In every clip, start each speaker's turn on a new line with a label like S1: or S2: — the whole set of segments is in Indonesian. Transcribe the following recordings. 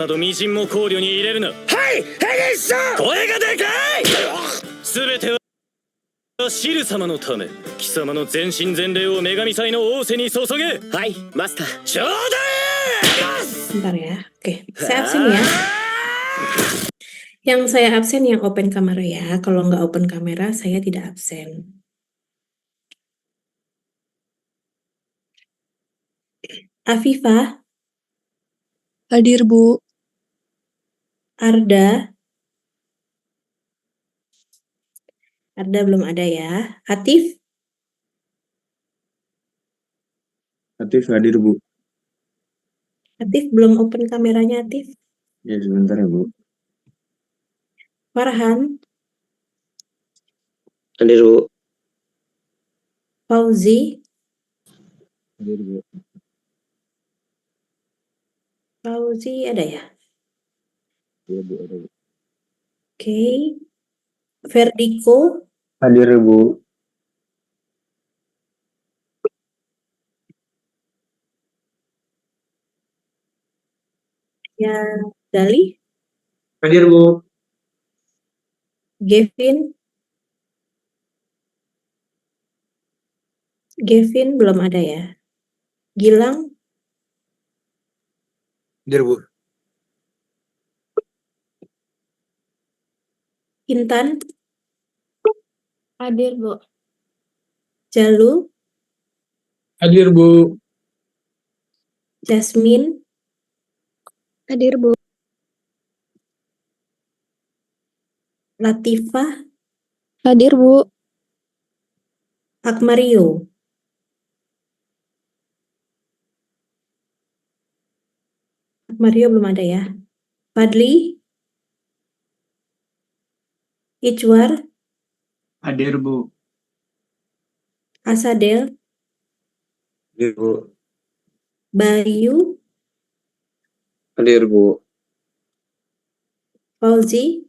S1: など微塵も考慮に入れるな。はい、ヘリスさん、声がでかい。すべてはシル様のため、貴様の全身全霊を女神祭の仰せに注げ。はい、マスター。ちょうだい。
S2: Bentar ya. Oke, saya absen ya. Yang saya absen yang open kamera ya. Kalau nggak open kamera, saya tidak absen. Afifah,
S3: Hadir, Bu.
S2: Arda belum ada ya. Atif,
S4: Atif hadir, Bu.
S2: Atif belum open kameranya, Atif.
S4: Ya, sebentar ya, Bu.
S2: Farhan,
S4: Hadir, Bu.
S2: Fauzi,
S4: Hadir, Bu.
S2: Fauzi ada ya?
S4: Iya, Bu, ada, Bu.
S2: Oke. Ferdiko,
S4: Hadir, Bu.
S2: ya. Dali,
S4: Hadir, Bu.
S2: Gavin belum ada ya. Gilang,
S4: Hadir, Bu.
S2: Intan,
S3: Hadir, Bu.
S2: Jalu,
S4: Hadir, Bu.
S2: Jasmine,
S3: Hadir, Bu.
S2: Latifah,
S3: Hadir, Bu.
S2: Akmario. Akmario belum ada ya. Fadli, Icwar,
S4: Hadir, Bu.
S2: Asadel,
S4: Hadir, Bu.
S2: Bayu,
S4: Hadir, Bu.
S2: Fauzi,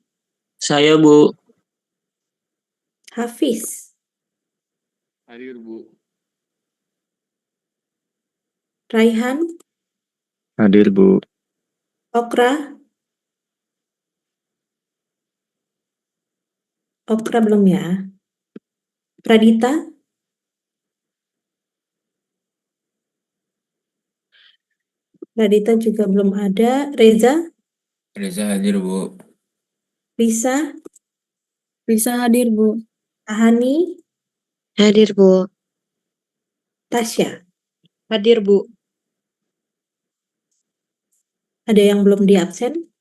S4: Saya, Bu.
S2: Hafiz,
S4: Hadir, Bu.
S2: Raihan,
S4: Hadir, Bu.
S2: Okra belum ya. Pradita, juga belum ada. Reza,
S4: Hadir, Bu.
S2: Risa,
S3: Hadir, Bu.
S2: Ahani,
S3: Hadir, Bu.
S2: Tasya.
S3: Hadir, Bu.
S2: Ada yang belum di absen?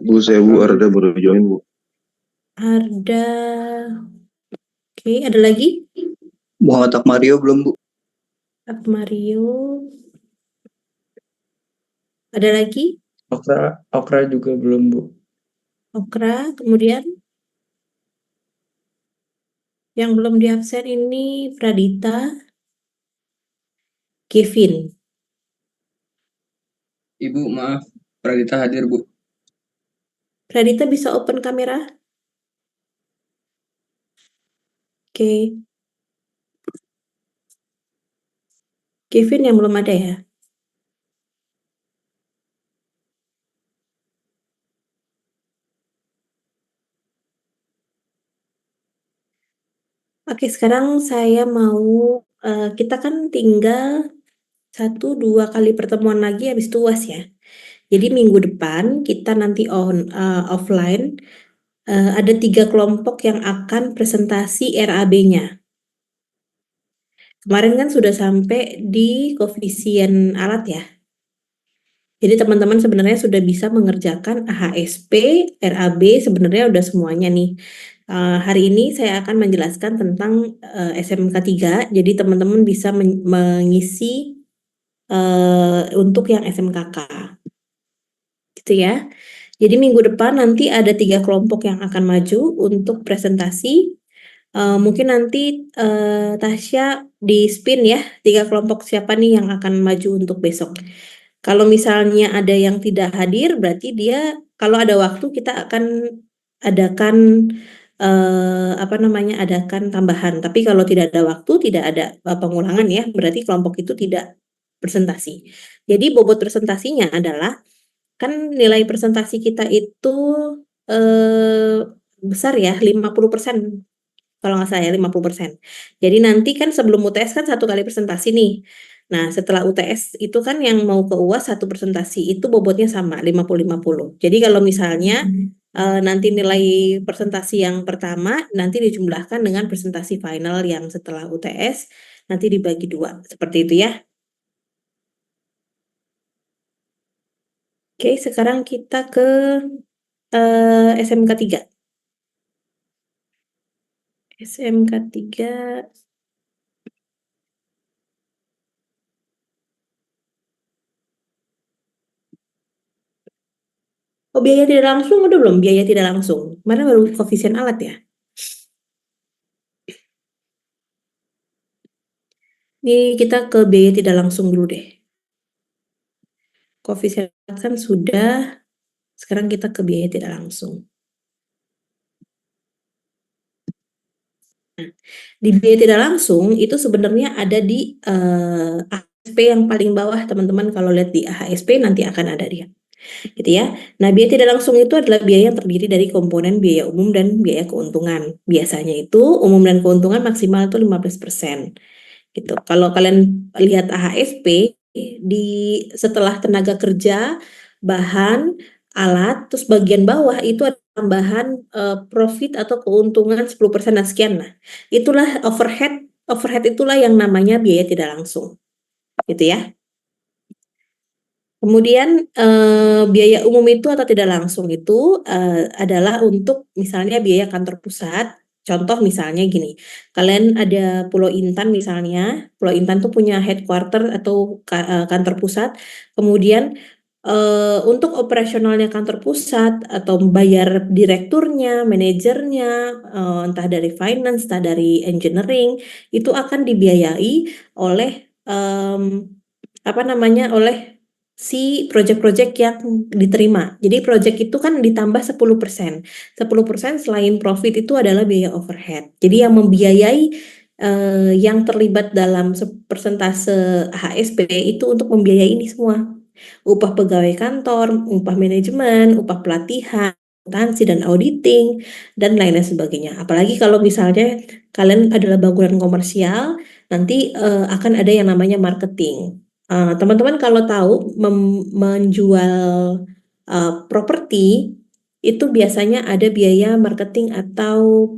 S4: Bu, saya, Bu. Arda baru join, Bu.
S2: Arda. Oke, ada lagi?
S4: Muhammad Akmario belum, Bu.
S2: Mario. Ada lagi?
S4: Okra juga belum, Bu.
S2: Okra, kemudian yang belum di absen ini Pradita, Kevin.
S4: Ibu, maaf. Pradita hadir, Bu.
S2: Pradita bisa open kamera? Oke. Kevin yang belum ada ya? Oke, sekarang saya mau, kita kan tinggal 1-2 kali pertemuan lagi habis itu UAS ya. Jadi minggu depan kita nanti offline, ada 3 kelompok yang akan presentasi RAB-nya. Kemarin kan sudah sampai di koefisien alat ya. Jadi teman-teman sebenarnya sudah bisa mengerjakan AHSP, RAB sebenarnya udah semuanya nih. Hari ini saya akan menjelaskan tentang SMK 3, jadi teman-teman bisa mengisi untuk yang SMKK. Gitu ya. Jadi minggu depan nanti ada 3 kelompok yang akan maju untuk presentasi. Mungkin nanti Tasya di spin ya, 3 kelompok siapa nih yang akan maju untuk besok. Kalau misalnya ada yang tidak hadir, berarti dia kalau ada waktu kita akan adakan adakan tambahan. Tapi kalau tidak ada waktu, tidak ada pengulangan ya, berarti kelompok itu tidak presentasi. Jadi bobot presentasinya adalah kan nilai presentasi kita itu besar ya, 50%. Kalau nggak salah ya 50%. Jadi nanti kan sebelum UTS kan 1 kali presentasi nih. Nah, setelah UTS itu kan yang mau ke UAS 1 presentasi itu bobotnya sama 50-50. Jadi kalau misalnya nanti nilai presentasi yang pertama nanti dijumlahkan dengan presentasi final yang setelah UTS nanti dibagi 2. Seperti itu ya. Oke, sekarang kita ke SMK 3. SMK 3. Oh, biaya tidak langsung udah belum? Biaya tidak langsung. Mana baru koefisien alat ya? Ini kita ke biaya tidak langsung dulu deh. Koefisien alat kan sudah. Sekarang kita ke biaya tidak langsung. Nah, di biaya tidak langsung itu sebenarnya ada di AHSP yang paling bawah teman-teman. Kalau lihat di AHSP nanti akan ada dia. Gitu ya. Nah, biaya tidak langsung itu adalah biaya yang terdiri dari komponen biaya umum dan biaya keuntungan. Biasanya itu umum dan keuntungan maksimal itu 15%. Gitu. Kalau kalian lihat AHSP di setelah tenaga kerja, bahan, alat, terus bagian bawah itu ada tambahan profit atau keuntungan 10% dan sekian. Nah, itulah overhead. Overhead itulah yang namanya biaya tidak langsung. Gitu ya. Kemudian biaya umum itu atau tidak langsung itu adalah untuk misalnya biaya kantor pusat. Contoh misalnya gini, kalian ada Pulau Intan misalnya, Pulau Intan tuh punya headquarter atau kantor pusat. Kemudian untuk operasionalnya kantor pusat atau bayar direkturnya, manajernya, entah dari finance, entah dari engineering, itu akan dibiayai oleh oleh si project-project yang diterima. Jadi project itu kan ditambah 10%. 10% selain profit itu adalah biaya overhead. Jadi yang membiayai yang terlibat dalam persentase HSP itu untuk membiayai ini semua. Upah pegawai kantor, upah manajemen, upah pelatihan, akuntansi dan auditing, dan lain-lain sebagainya. Apalagi kalau misalnya kalian adalah bangunan komersial, nanti akan ada yang namanya marketing. Teman-teman kalau tahu menjual properti itu biasanya ada biaya marketing atau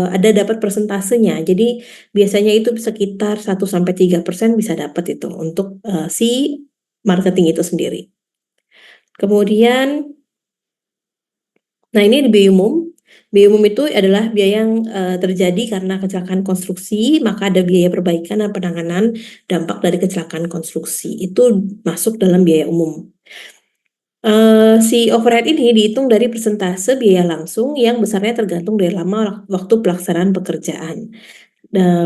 S2: ada dapat persentasenya. Jadi biasanya itu sekitar 1-3% bisa dapat itu untuk si marketing itu sendiri. Kemudian, nah ini di biaya umum. Biaya umum itu adalah biaya yang terjadi karena kecelakaan konstruksi, maka ada biaya perbaikan dan penanganan dampak dari kecelakaan konstruksi. Itu masuk dalam biaya umum. Si overhead ini dihitung dari persentase biaya langsung yang besarnya tergantung dari lama waktu pelaksanaan pekerjaan,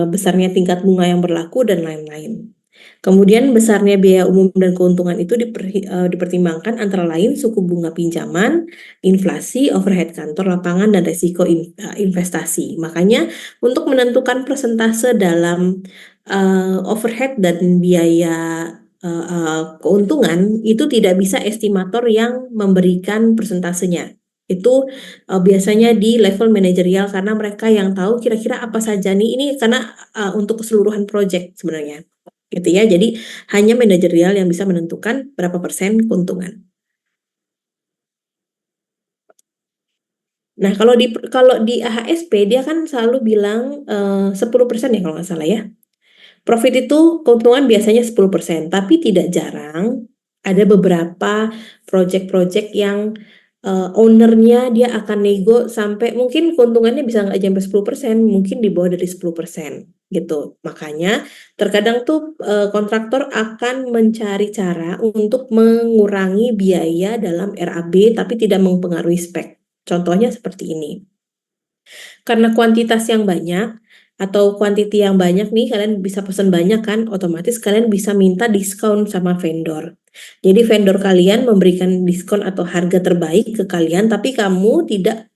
S2: besarnya tingkat bunga yang berlaku, dan lain-lain. Kemudian besarnya biaya umum dan keuntungan itu dipertimbangkan antara lain suku bunga pinjaman, inflasi, overhead kantor, lapangan, dan resiko investasi. Makanya untuk menentukan persentase dalam overhead dan biaya keuntungan itu tidak bisa estimator yang memberikan persentasenya. Itu biasanya di level manajerial karena mereka yang tahu kira-kira apa saja nih, ini karena untuk keseluruhan project sebenarnya. Gitu ya. Jadi hanya manajerial yang bisa menentukan berapa persen keuntungan. Nah, kalau di AHSP dia kan selalu bilang 10% ya kalau nggak salah ya. Profit itu keuntungan biasanya 10%, tapi tidak jarang ada beberapa project-project yang ownernya dia akan nego sampai mungkin keuntungannya bisa nggak sampai 10%, mungkin di bawah dari 10% gitu. Makanya terkadang tuh kontraktor akan mencari cara untuk mengurangi biaya dalam RAB tapi tidak mempengaruhi spek. Contohnya seperti ini. Karena kuantitas yang banyak atau quantity yang banyak nih, kalian bisa pesan banyak kan, otomatis kalian bisa minta diskon sama vendor. Jadi vendor kalian memberikan diskon atau harga terbaik ke kalian, tapi kamu tidak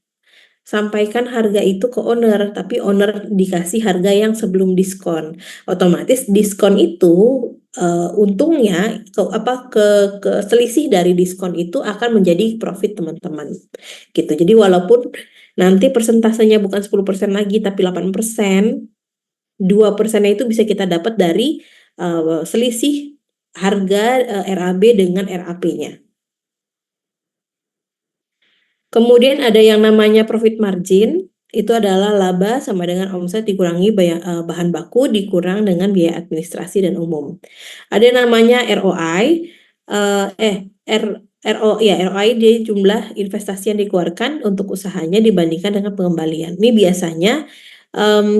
S2: sampaikan harga itu ke owner, tapi owner dikasih harga yang sebelum diskon. Otomatis diskon itu untungnya ke selisih dari diskon itu akan menjadi profit teman-teman gitu. Jadi walaupun nanti persentasenya bukan 10% lagi tapi 8%, 2%-nya itu bisa kita dapat dari selisih harga RAB dengan RAP-nya. Kemudian ada yang namanya profit margin, itu adalah laba sama dengan omset dikurangi bahan baku dikurang dengan biaya administrasi dan umum. Ada yang namanya ROI, ROI dia jumlah investasi yang dikeluarkan untuk usahanya dibandingkan dengan pengembalian. Ini biasanya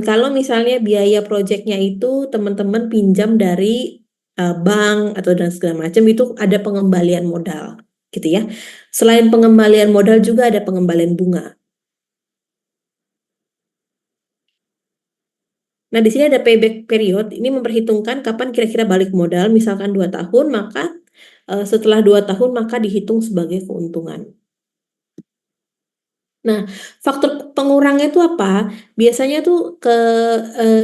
S2: kalau misalnya biaya proyeknya itu teman-teman pinjam dari bank atau dan segala macam itu ada pengembalian modal, gitu ya. Selain pengembalian modal juga ada pengembalian bunga. Nah, di sini ada payback period. Ini memperhitungkan kapan kira-kira balik modal. Misalkan 2 tahun, maka setelah 2 tahun maka dihitung sebagai keuntungan. Nah, faktor pengurangnya itu apa? Biasanya tuh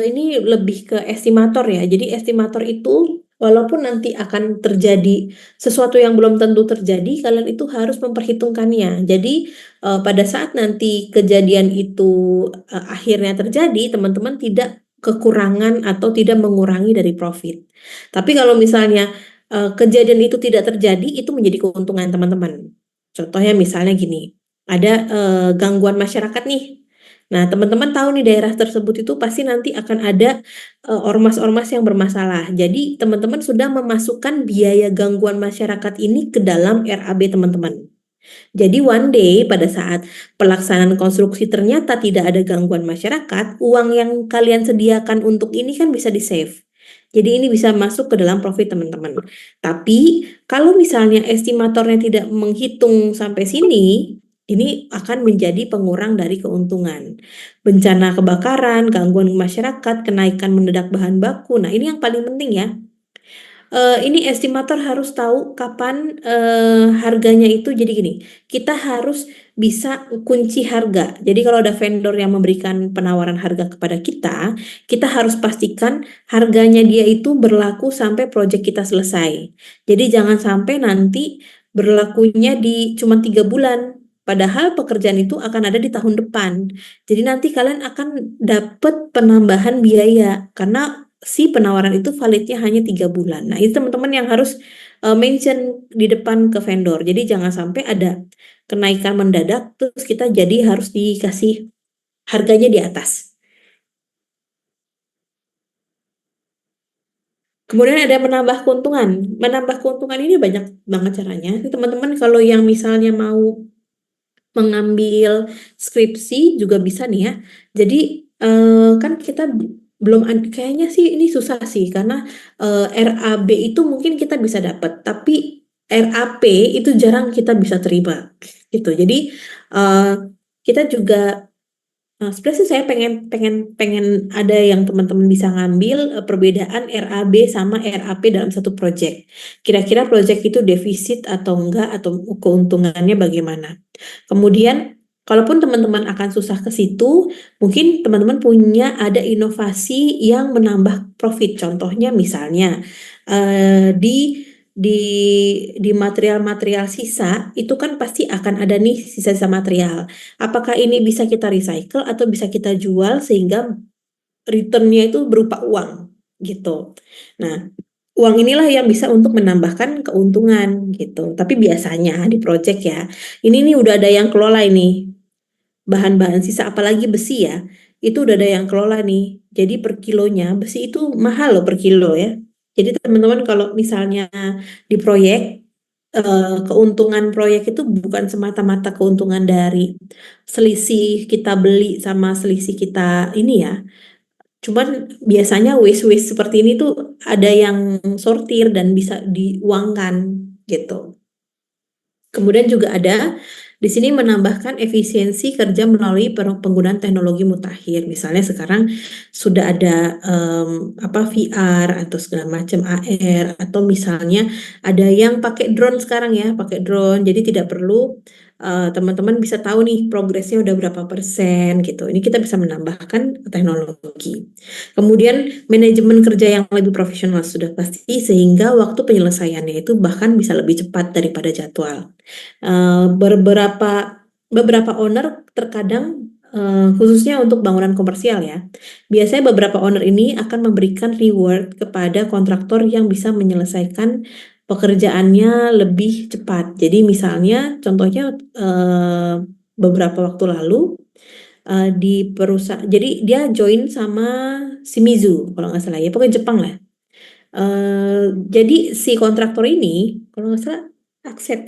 S2: ini lebih ke estimator ya. Jadi estimator itu walaupun nanti akan terjadi sesuatu yang belum tentu terjadi, kalian itu harus memperhitungkannya. Jadi pada saat nanti kejadian itu akhirnya terjadi, teman-teman tidak kekurangan atau tidak mengurangi dari profit. Tapi kalau misalnya kejadian itu tidak terjadi, itu menjadi keuntungan teman-teman. Contohnya misalnya gini, ada gangguan masyarakat nih. Nah, teman-teman tahu nih daerah tersebut itu pasti nanti akan ada ormas-ormas yang bermasalah. Jadi, teman-teman sudah memasukkan biaya gangguan masyarakat ini ke dalam RAB teman-teman. Jadi, one day pada saat pelaksanaan konstruksi ternyata tidak ada gangguan masyarakat, uang yang kalian sediakan untuk ini kan bisa di-save. Jadi ini bisa masuk ke dalam profit teman-teman. Tapi kalau misalnya estimatornya tidak menghitung sampai sini, ini akan menjadi pengurang dari keuntungan. Bencana kebakaran, gangguan masyarakat, kenaikan mendadak bahan baku. Nah, ini yang paling penting ya. Ini estimator harus tahu kapan harganya itu. Jadi gini, kita harus bisa kunci harga. Jadi kalau ada vendor yang memberikan penawaran harga kepada kita harus pastikan harganya dia itu berlaku sampai proyek kita selesai. Jadi jangan sampai nanti berlakunya di cuma 3 bulan. Padahal pekerjaan itu akan ada di tahun depan. Jadi nanti kalian akan dapat penambahan biaya karena si penawaran itu validnya hanya 3 bulan. Nah, itu teman-teman yang harus mention di depan ke vendor. Jadi jangan sampai ada kenaikan mendadak terus kita jadi harus dikasih harganya di atas. Kemudian ada menambah keuntungan. Menambah keuntungan ini banyak banget caranya. Teman-teman kalau yang misalnya mau mengambil skripsi juga bisa nih ya. Jadi kan kita belum kayaknya sih ini susah sih karena RAB itu mungkin kita bisa dapat, tapi RAP itu jarang kita bisa terima gitu. Jadi kita juga sebenarnya sih saya pengen ada yang teman-teman bisa ngambil perbedaan RAB sama RAP dalam satu proyek. Kira-kira proyek itu defisit atau enggak atau keuntungannya bagaimana. Kemudian kalaupun teman-teman akan susah ke situ, mungkin teman-teman punya ada inovasi yang menambah profit. Contohnya misalnya di material-material sisa itu kan pasti akan ada nih sisa-sisa material. Apakah ini bisa kita recycle atau bisa kita jual sehingga return-nya itu berupa uang gitu. Nah, uang inilah yang bisa untuk menambahkan keuntungan gitu. Tapi biasanya di project ya, ini nih udah ada yang kelola ini. Bahan-bahan sisa apalagi besi ya, itu udah ada yang kelola nih. Jadi per kilonya besi itu mahal loh per kilo ya. Jadi teman-teman kalau misalnya di proyek keuntungan proyek itu bukan semata-mata keuntungan dari selisih kita beli sama selisih kita ini ya. Cuman biasanya waste-waste seperti ini tuh ada yang sortir dan bisa diuangkan gitu. Kemudian juga ada Di sini menambahkan efisiensi kerja melalui penggunaan teknologi mutakhir. Misalnya sekarang sudah ada VR atau segala macam AR, atau misalnya ada yang pakai drone sekarang ya, pakai drone. Jadi tidak perlu teman-teman bisa tahu nih progresnya udah berapa persen gitu. Ini kita bisa menambahkan teknologi. Kemudian manajemen kerja yang lebih profesional sudah pasti, sehingga waktu penyelesaiannya itu bahkan bisa lebih cepat daripada jadwal. Beberapa owner terkadang khususnya untuk bangunan komersial ya, biasanya beberapa owner ini akan memberikan reward kepada kontraktor yang bisa menyelesaikan pekerjaannya lebih cepat. Jadi misalnya contohnya beberapa waktu lalu di perusahaan, jadi dia join sama Shimizu kalau nggak salah ya, pokoknya Jepang lah. Jadi si kontraktor ini kalau nggak salah Akset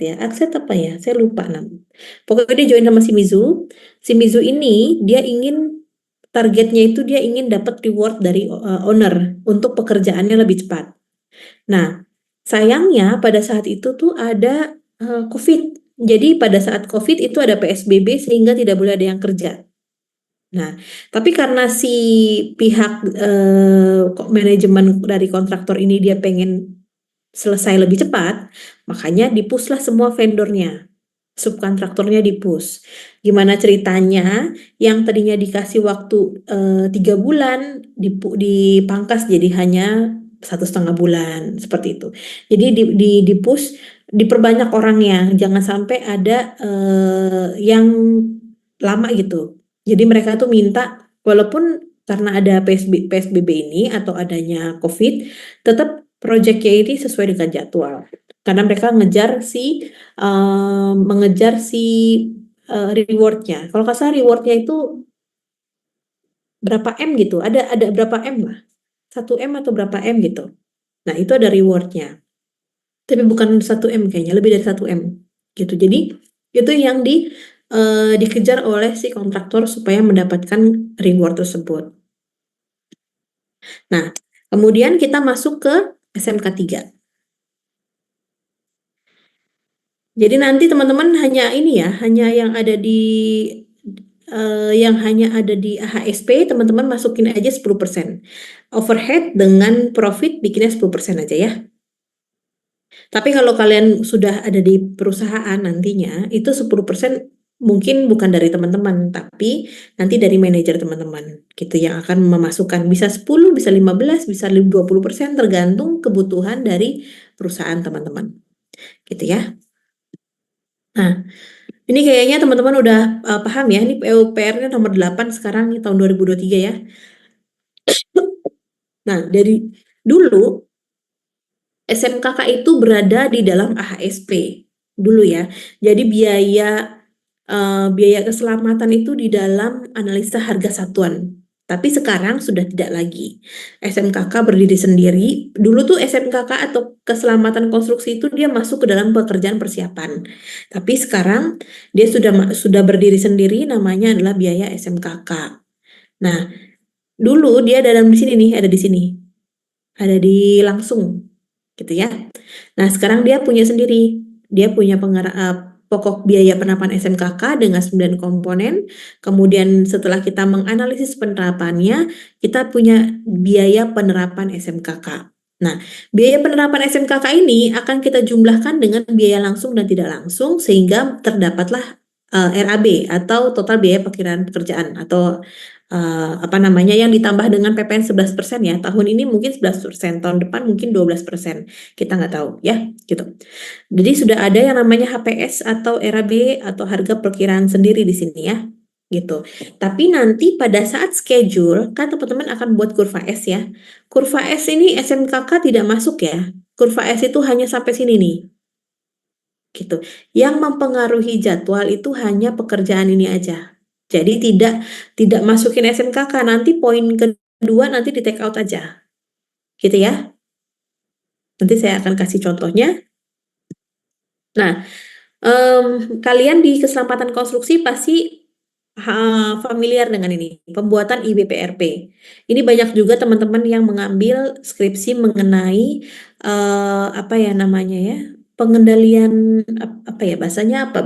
S2: apa ya, saya lupa namanya. Pokoknya dia join sama Shimizu. Shimizu ini dia ingin targetnya itu dia ingin dapat reward dari owner untuk pekerjaannya lebih cepat. Nah, sayangnya pada saat itu tuh ada COVID. Jadi pada saat COVID itu ada PSBB sehingga tidak boleh ada yang kerja. Nah, tapi karena si pihak manajemen dari kontraktor ini dia pengen selesai lebih cepat, makanya di-push lah semua vendornya, subkontraktornya di-push. Gimana ceritanya? Yang tadinya dikasih waktu 3 bulan dipangkas jadi hanya 1,5 bulan seperti itu. Jadi di-push, diperbanyak orangnya, jangan sampai ada yang lama gitu. Jadi mereka tuh minta walaupun karena ada PSBB ini atau adanya COVID, tetap proyeknya ini sesuai dengan jadwal. Karena mereka mengejar si rewardnya. Kalau nggak salah rewardnya itu berapa M gitu. Ada berapa M lah. 1 M atau berapa M gitu. Nah itu ada rewardnya. Tapi bukan 1 M kayaknya, lebih dari 1 M gitu. Jadi itu yang dikejar oleh si kontraktor supaya mendapatkan reward tersebut. Nah, kemudian kita masuk ke SMK 3. Jadi nanti teman-teman hanya ini ya, hanya yang ada di AHSP, teman-teman masukin aja 10%. Overhead dengan profit bikinnya 10% aja ya. Tapi kalau kalian sudah ada di perusahaan nantinya, itu 10% mungkin bukan dari teman-teman, tapi nanti dari manajer teman-teman gitu yang akan memasukkan, bisa 10, bisa 15, bisa 20%, tergantung kebutuhan dari perusahaan teman-teman. Gitu ya. Nah, ini kayaknya teman-teman udah paham ya, ini PUPR-nya nomor 8 sekarang tahun 2023 ya. Nah, dari dulu SMKK itu berada di dalam AHSP dulu ya. Jadi biaya keselamatan itu di dalam analisa harga satuan. Tapi sekarang sudah tidak lagi. SMKK berdiri sendiri. Dulu tuh SMKK atau keselamatan konstruksi itu dia masuk ke dalam pekerjaan persiapan. Tapi sekarang dia sudah berdiri sendiri, namanya adalah biaya SMKK. Nah, dulu dia ada di sini nih, ada di sini. Ada di langsung gitu ya. Nah, sekarang dia punya sendiri. Dia punya pokok biaya penerapan SMKK dengan 9 komponen. Kemudian setelah kita menganalisis penerapannya, kita punya biaya penerapan SMKK. Nah, biaya penerapan SMKK ini akan kita jumlahkan dengan biaya langsung dan tidak langsung sehingga terdapatlah RAB atau total biaya perkiraan pekerjaan atau yang ditambah dengan PPN 11% ya. Tahun ini mungkin 11%, tahun depan mungkin 12%. Kita nggak tahu ya, gitu. Jadi sudah ada yang namanya HPS atau RAB atau harga perkiraan sendiri di sini ya, gitu. Tapi nanti pada saat schedule kan teman-teman akan buat kurva S ya. Kurva S ini SMKK tidak masuk ya. Kurva S itu hanya sampai sini nih. Gitu. Yang mempengaruhi jadwal itu hanya pekerjaan ini aja. Jadi tidak masukin SMKK, nanti poin kedua nanti di take out aja. Gitu ya. Nanti saya akan kasih contohnya. Nah, kalian di keselamatan konstruksi pasti familiar dengan ini, pembuatan IBPRP. Ini banyak juga teman-teman yang mengambil skripsi mengenai apa ya namanya ya, pengendalian apa ya bahasanya apa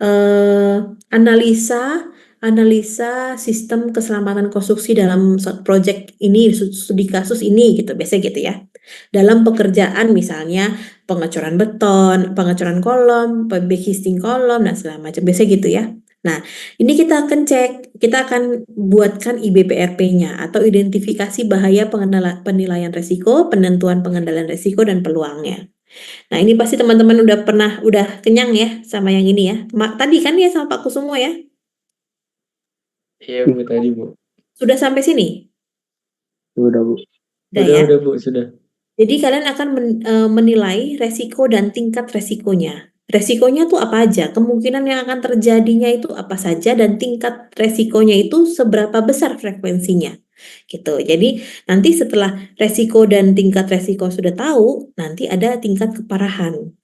S2: eh, analisa analisa sistem keselamatan konstruksi dalam project ini, studi kasus ini gitu, biasanya gitu ya. Dalam pekerjaan misalnya pengecoran beton, pengecoran kolom, backcasting kolom, dan segala macam, biasanya gitu ya. Nah, ini kita akan cek, kita akan buatkan IBPRP-nya atau identifikasi bahaya penilaian resiko, penentuan pengendalian resiko, dan peluangnya. Nah, ini pasti teman-teman udah kenyang ya sama yang ini ya. Tadi kan ya sama Pak Kusumo ya.
S5: Iya Bu, tadi Bu.
S2: Sudah sampai sini?
S4: Udah Bu.
S2: Udah ya.
S5: Udah Bu, sudah.
S2: Jadi kalian akan menilai resiko dan tingkat resikonya. Resikonya tuh apa aja? Kemungkinan yang akan terjadinya itu apa saja dan tingkat resikonya itu seberapa besar frekuensinya. Gitu. Jadi nanti setelah resiko dan tingkat resiko sudah tahu, nanti ada tingkat keparahan.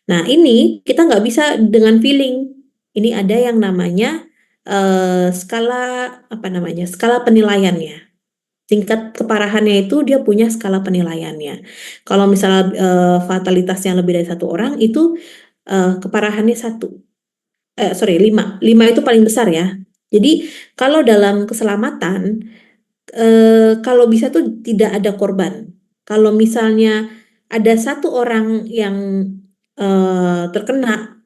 S2: Nah, ini kita nggak bisa dengan feeling. Ini ada yang namanya skala apa namanya? Skala penilaiannya. Tingkat keparahannya itu dia punya skala penilaiannya. Kalau misalnya fatalitasnya lebih dari 1 orang itu keparahannya 1. Sorry, 5. 5 itu paling besar ya. Jadi kalau dalam keselamatan kalau bisa tuh tidak ada korban. Kalau misalnya ada 1 orang yang terkena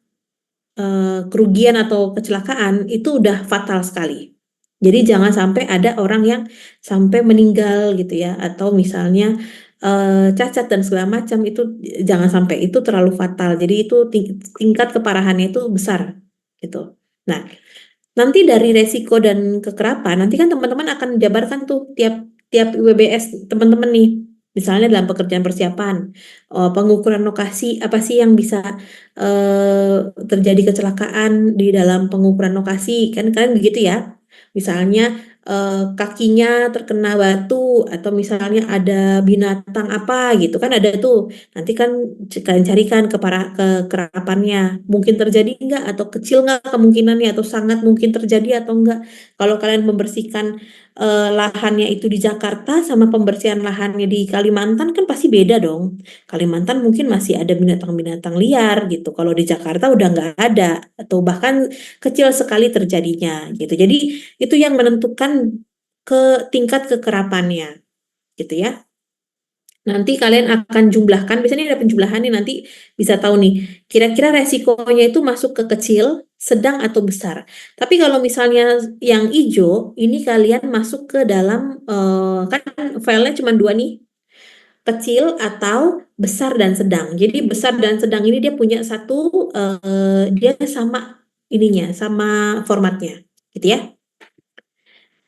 S2: kerugian atau kecelakaan itu udah fatal sekali. Jadi jangan sampai ada orang yang sampai meninggal gitu ya, atau misalnya cacat dan segala macam, itu jangan sampai, itu terlalu fatal. Jadi itu tingkat keparahannya itu besar gitu. Nah, nanti dari resiko dan kekerapan, nanti kan teman-teman akan jabarkan tuh tiap WBS teman-teman nih. Misalnya dalam pekerjaan persiapan, pengukuran lokasi, apa sih yang bisa terjadi kecelakaan di dalam pengukuran lokasi, kan kalian begitu ya. Misalnya kakinya terkena batu, atau misalnya ada binatang apa gitu kan, ada tuh. Nanti kan kalian carikan kekerapannya, mungkin terjadi enggak, atau kecil enggak kemungkinannya, atau sangat mungkin terjadi atau enggak. Kalau kalian membersihkan lahannya itu di Jakarta sama pembersihan lahannya di Kalimantan kan pasti beda dong. Kalimantan mungkin masih ada binatang-binatang liar gitu. Kalau di Jakarta udah nggak ada, atau bahkan kecil sekali terjadinya gitu. Jadi itu yang menentukan ke tingkat kekerapannya gitu ya. Nanti kalian akan jumlahkan, biasanya ada penjumlahan nih, nanti bisa tahu nih, kira-kira resikonya itu masuk ke kecil, sedang, atau besar. Tapi kalau misalnya yang hijau, ini kalian masuk ke dalam, kan filenya cuma 2 nih, kecil atau besar dan sedang. Jadi besar dan sedang ini dia punya satu, dia sama ininya, sama formatnya, gitu ya.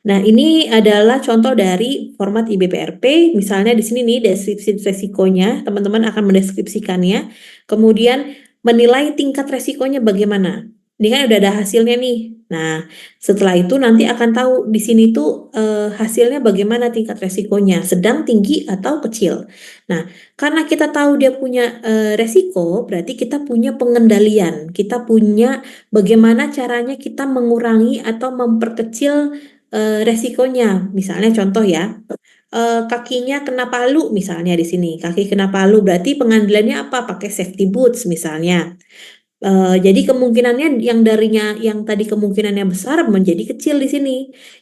S2: Nah, ini adalah contoh dari format IBPRP. Misalnya di sini nih deskripsi resikonya, teman-teman akan mendeskripsikannya, kemudian menilai tingkat resikonya bagaimana. Ini kan udah ada hasilnya nih. Nah, setelah itu nanti akan tahu di sini tuh hasilnya bagaimana tingkat resikonya, sedang, tinggi, atau kecil. Nah, karena kita tahu dia punya resiko, berarti kita punya pengendalian, kita punya bagaimana caranya kita mengurangi atau memperkecil resikonya. Misalnya contoh ya, kakinya kena palu misalnya di sini, kaki kena palu berarti pengandalannya apa? Pakai safety boots misalnya. Jadi kemungkinannya yang tadi kemungkinannya besar menjadi kecil di sini,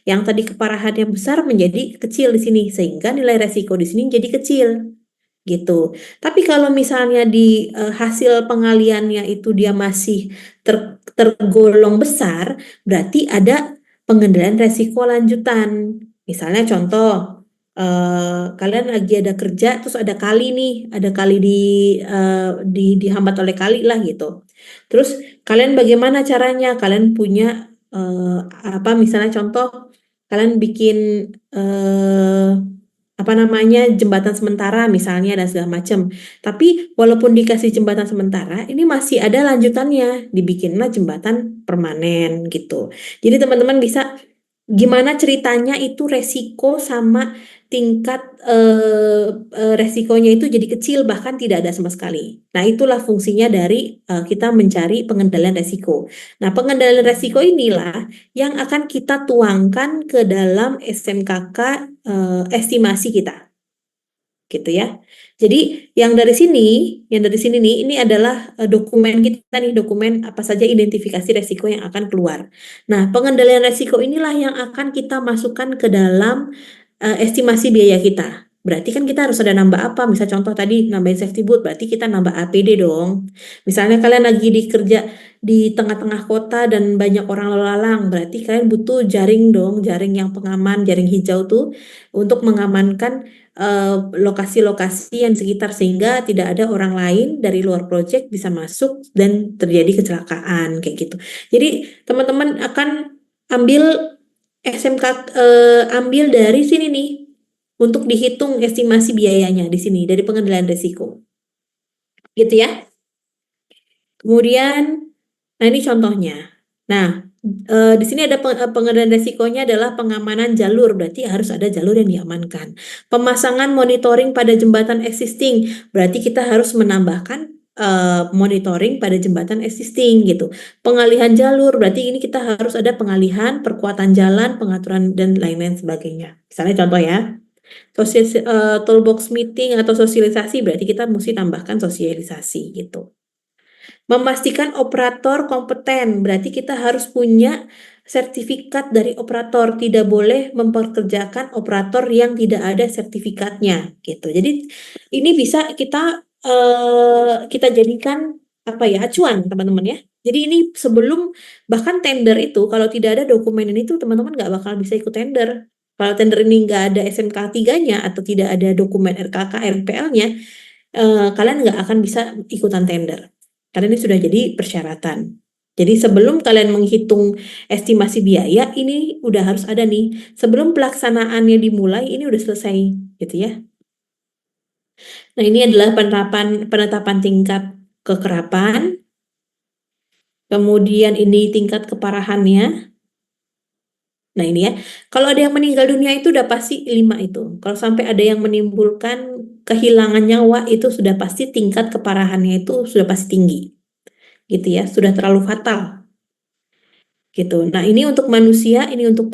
S2: yang tadi keparahannya besar menjadi kecil di sini, sehingga nilai resiko di sini jadi kecil gitu. Tapi kalau misalnya di hasil pengaliannya itu dia masih tergolong besar, berarti ada pengendalian resiko lanjutan. Misalnya contoh, kalian lagi ada kerja, terus ada kali nih, ada kali dihambat oleh kali lah gitu. Terus kalian bagaimana caranya? Kalian punya apa? Misalnya contoh, kalian bikin apa namanya, jembatan sementara misalnya dan segala macam. Tapi walaupun dikasih jembatan sementara, ini masih ada lanjutannya, dibikinlah jembatan permanen gitu. Jadi teman-teman bisa gimana ceritanya itu resiko sama tingkat resikonya itu jadi kecil, bahkan tidak ada sama sekali. Nah, itulah fungsinya dari kita mencari pengendalian resiko. Nah, pengendalian resiko inilah yang akan kita tuangkan ke dalam SMKK estimasi kita. gitu ya. Jadi yang dari sini nih, ini adalah dokumen kita nih, dokumen apa saja identifikasi resiko yang akan keluar. Nah, pengendalian resiko inilah yang akan kita masukkan ke dalam estimasi biaya kita. Berarti kan kita harus ada nambah apa? Misal contoh tadi nambahin safety boot, berarti kita nambah APD dong. Misalnya kalian lagi dikerja di tengah-tengah kota dan banyak orang lalu lalang, berarti kalian butuh jaring dong, jaring yang pengaman, jaring hijau tuh untuk mengamankan lokasi-lokasi yang sekitar sehingga tidak ada orang lain dari luar proyek bisa masuk dan terjadi kecelakaan kayak gitu. Jadi teman-teman akan ambil SMK, ambil dari sini nih untuk dihitung estimasi biayanya di sini dari pengendalian risiko. Gitu ya. Kemudian, nah ini contohnya. Nah, di sini ada pengendalian risikonya adalah pengamanan jalur, berarti harus ada jalur yang diamankan. Pemasangan monitoring pada jembatan existing, berarti kita harus menambahkan monitoring pada jembatan existing gitu. Pengalihan jalur, berarti ini kita harus ada pengalihan, perkuatan jalan, pengaturan dan lain-lain sebagainya. Misalnya contoh ya, toolbox meeting atau sosialisasi, berarti kita mesti tambahkan sosialisasi gitu. Memastikan operator kompeten, berarti kita harus punya sertifikat dari operator, tidak boleh memperkerjakan operator yang tidak ada sertifikatnya gitu. Jadi ini bisa kita jadikan apa ya, acuan teman-teman ya. Jadi ini sebelum bahkan tender itu kalau tidak ada dokumen ini tuh teman-teman nggak bakal bisa ikut tender. Kalau tender ini nggak ada SMK 3-nya atau tidak ada dokumen RKK, RPL-nya, kalian nggak akan bisa ikutan tender. Karena ini sudah jadi persyaratan. Jadi sebelum kalian menghitung estimasi biaya, ini udah harus ada nih. Sebelum pelaksanaannya dimulai, ini udah selesai, gitu ya. Nah, ini adalah penetapan tingkat kekerapan. Kemudian ini tingkat keparahannya. Nah, ini ya. Kalau ada yang meninggal dunia itu udah pasti 5 itu. Kalau sampai ada yang menimbulkan kehilangan nyawa, itu sudah pasti tingkat keparahannya itu sudah pasti tinggi. Gitu ya, sudah terlalu fatal. Gitu. Nah, ini untuk manusia, ini untuk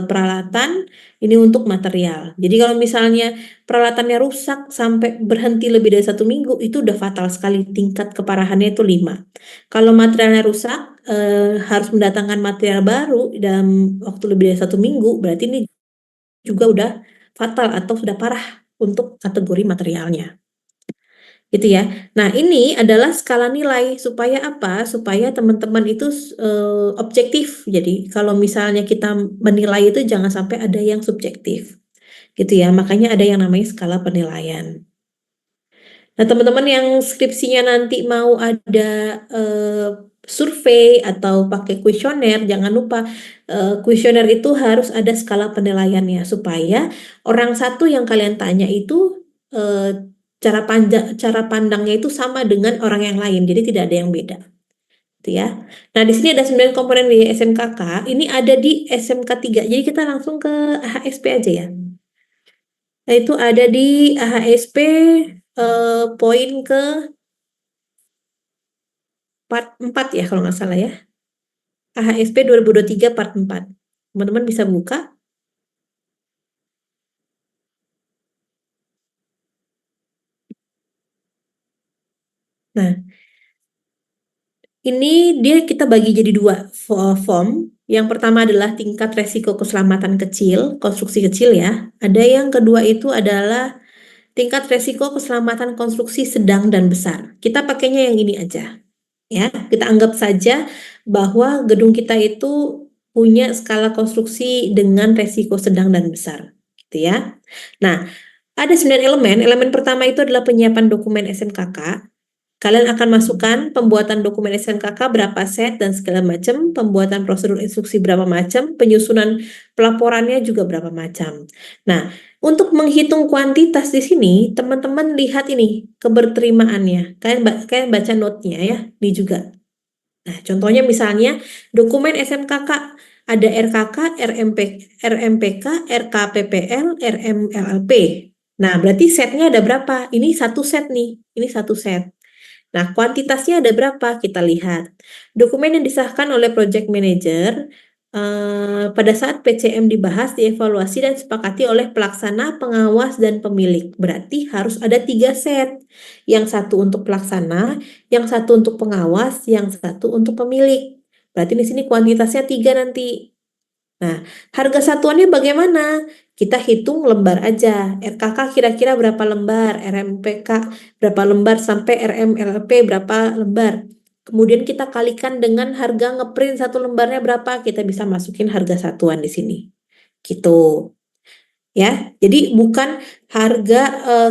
S2: peralatan, ini untuk material. Jadi kalau misalnya peralatannya rusak sampai berhenti lebih dari 1 minggu, itu udah fatal sekali, tingkat keparahannya itu 5. Kalau materialnya rusak, harus mendatangkan material baru dalam waktu lebih dari 1 minggu, berarti ini juga udah fatal atau sudah parah untuk kategori materialnya. Gitu ya. Nah, ini adalah skala nilai supaya apa? Supaya teman-teman itu objektif. Jadi, kalau misalnya kita menilai itu jangan sampai ada yang subjektif. Gitu ya. Makanya ada yang namanya skala penilaian. Nah, teman-teman yang skripsinya nanti mau ada survei atau pakai kuesioner, jangan lupa kuesioner itu harus ada skala penilaiannya supaya orang satu yang kalian tanya itu cara pandangnya itu sama dengan orang yang lain, jadi tidak ada yang beda. Gitu ya. Nah, di sini ada 9 komponen di SMKK, ini ada di SMK 3. Jadi kita langsung ke AHSP aja ya. Nah, itu ada di AHSP poin ke part 4 ya kalau nggak salah ya. AHSP 2023 part 4. Teman-teman bisa buka. Nah, ini dia kita bagi jadi 2 form. Yang pertama adalah tingkat resiko keselamatan kecil, konstruksi kecil ya. Ada yang kedua itu adalah tingkat resiko keselamatan konstruksi sedang dan besar. Kita pakainya yang ini aja. Ya, kita anggap saja bahwa gedung kita itu punya skala konstruksi dengan resiko sedang dan besar, gitu ya. Nah, ada 9 elemen. Elemen pertama itu adalah penyiapan dokumen SMKK. Kalian akan masukkan pembuatan dokumen SMKK berapa set dan segala macam, pembuatan prosedur instruksi berapa macam, penyusunan pelaporannya juga berapa macam. Nah, untuk menghitung kuantitas di sini, teman-teman lihat ini keberterimaannya. Kalian baca note-nya ya, ini juga. Nah, contohnya misalnya dokumen SMKK ada RKK, RMPK, RKPPL, RMLLP. Nah, berarti setnya ada berapa? Ini satu set nih, ini satu set. Nah, kuantitasnya ada berapa? Kita lihat. Dokumen yang disahkan oleh project manager pada saat PCM dibahas, dievaluasi dan disepakati oleh pelaksana, pengawas, dan pemilik. Berarti harus ada 3 set. Yang satu untuk pelaksana, yang satu untuk pengawas, yang satu untuk pemilik. Berarti di sini kuantitasnya 3 nanti. Nah, harga satuannya bagaimana? Kita hitung lembar aja. RKK kira-kira berapa lembar, RMPK berapa lembar, sampai RMLP berapa lembar. Kemudian kita kalikan dengan harga ngeprint satu lembarnya berapa, kita bisa masukin harga satuan di sini. Gitu. Ya, jadi bukan harga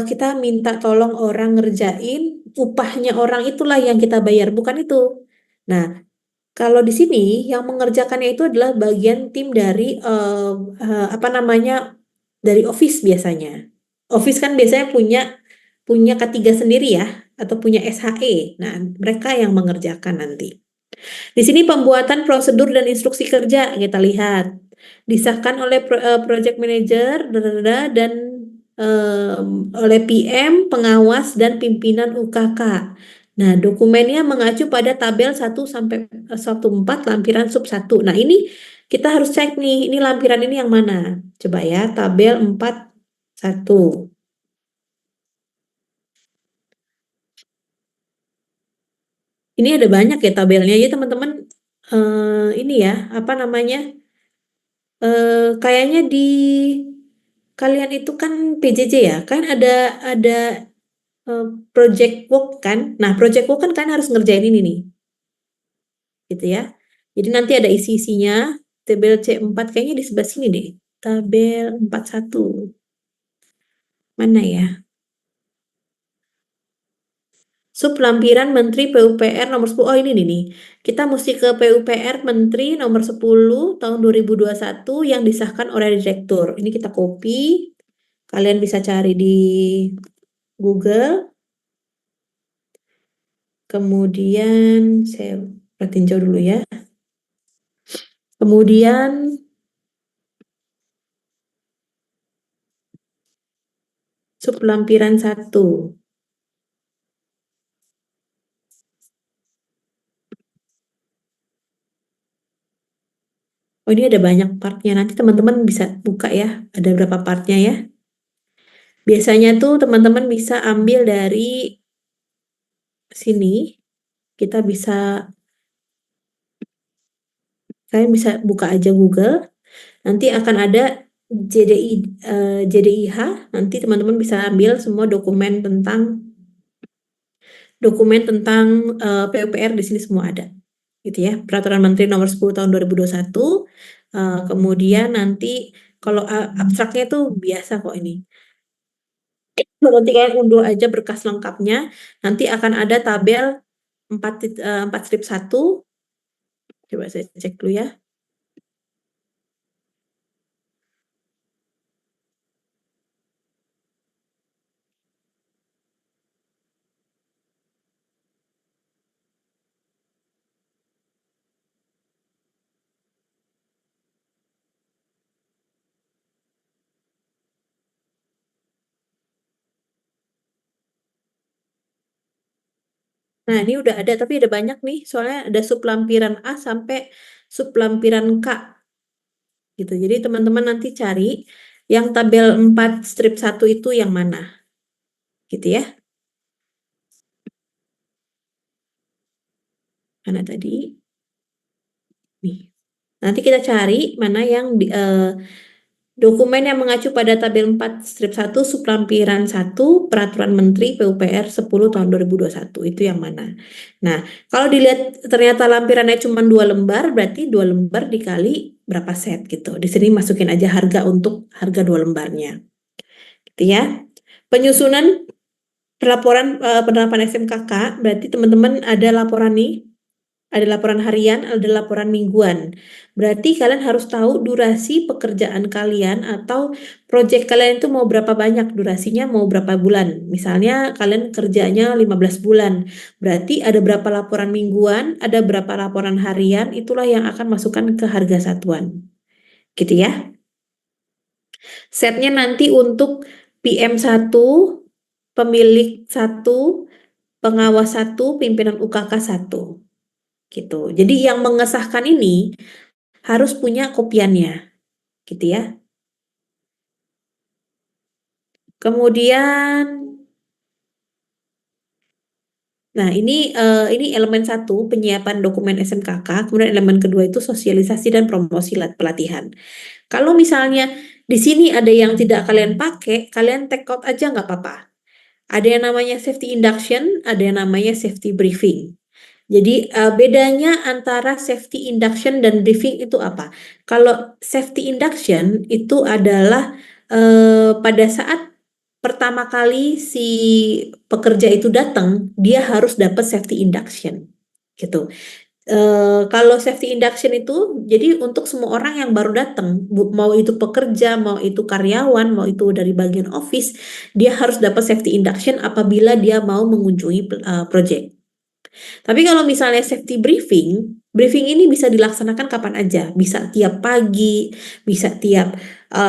S2: kita minta tolong orang ngerjain, upahnya orang itulah yang kita bayar, bukan itu. Nah, kalau di sini yang mengerjakannya itu adalah bagian tim dari apa namanya, dari office biasanya. Office kan biasanya punya punya K3 sendiri ya, atau punya SHE. Nah, mereka yang mengerjakan nanti. Di sini pembuatan prosedur dan instruksi kerja kita lihat disahkan oleh project manager dan oleh PM, pengawas dan pimpinan UKK. Nah, dokumennya mengacu pada tabel 1 sampai 14 lampiran sub 1. Nah, ini kita harus cek nih, ini lampiran ini yang mana? Coba ya, tabel 4.1. Ini ada banyak ya tabelnya ya teman-teman. Ini ya, apa namanya? Kayaknya di kalian itu kan PJJ ya, kan ada eh, project work kan. Nah, project work kan kalian harus ngerjain ini nih, gitu ya. Jadi nanti ada isi-isinya. Tabel C4 kayaknya di sebelah sini deh. Tabel 41. Mana ya? Sub lampiran Menteri PUPR nomor 10. Oh, ini nih. Kita mesti ke PUPR Menteri nomor 10 tahun 2021 yang disahkan oleh Direktur. Ini kita copy. Kalian bisa cari di Google. Kemudian saya tinjau dulu ya. Kemudian sub lampiran 1. Oh, ini ada banyak partnya. Nanti teman-teman bisa buka ya. Ada berapa partnya ya. Biasanya tuh teman-teman bisa ambil dari sini. Kita bisa, kalian bisa buka aja Google. Nanti akan ada JDIH. Nanti teman-teman bisa ambil semua dokumen tentang PUPR di sini semua ada. Gitu ya. Peraturan Menteri nomor 10 tahun 2021. Kemudian nanti kalau abstraknya itu biasa kok ini. Nanti kalian unduh aja berkas lengkapnya. Nanti akan ada tabel 4.1. Coba saya cek dulu ya. Nah, ini udah ada, tapi ada banyak nih. Soalnya ada sublampiran A sampai sublampiran K. Gitu. Jadi teman-teman nanti cari yang tabel 4 strip 1 itu yang mana. Gitu ya. Mana tadi? Nih. Nanti kita cari mana yang dokumen yang mengacu pada tabel 4 strip 1 sublampiran 1 Peraturan Menteri PUPR 10 tahun 2021 itu yang mana. Nah, kalau dilihat ternyata lampirannya cuma 2 lembar, berarti 2 lembar dikali berapa set gitu. Di sini masukin aja harga untuk harga 2 lembarnya. Gitu ya. Penyusunan penerapan SMKK, berarti teman-teman ada laporan nih. Ada laporan harian, ada laporan mingguan. Berarti kalian harus tahu durasi pekerjaan kalian atau proyek kalian itu mau berapa banyak, durasinya mau berapa bulan. Misalnya kalian kerjanya 15 bulan. Berarti ada berapa laporan mingguan, ada berapa laporan harian, itulah yang akan masukkan ke harga satuan. Gitu ya. Setnya nanti untuk PM 1, pemilik 1, pengawas 1, pimpinan UKK 1. Gitu. Jadi yang mengesahkan ini harus punya kopiannya, gitu ya. Kemudian, nah ini elemen satu penyiapan dokumen SMKK, kemudian elemen kedua itu sosialisasi dan promosi pelatihan. Kalau misalnya di sini ada yang tidak kalian pakai, kalian take out aja nggak apa-apa. Ada yang namanya safety induction, ada yang namanya safety briefing. Jadi bedanya antara safety induction dan briefing itu apa? Kalau safety induction itu adalah pada saat pertama kali si pekerja itu datang, dia harus dapat safety induction, gitu. Kalau safety induction itu, jadi untuk semua orang yang baru datang, mau itu pekerja, mau itu karyawan, mau itu dari bagian office, dia harus dapat safety induction apabila dia mau mengunjungi project. Tapi kalau misalnya safety briefing, briefing ini bisa dilaksanakan kapan aja, bisa tiap pagi, bisa tiap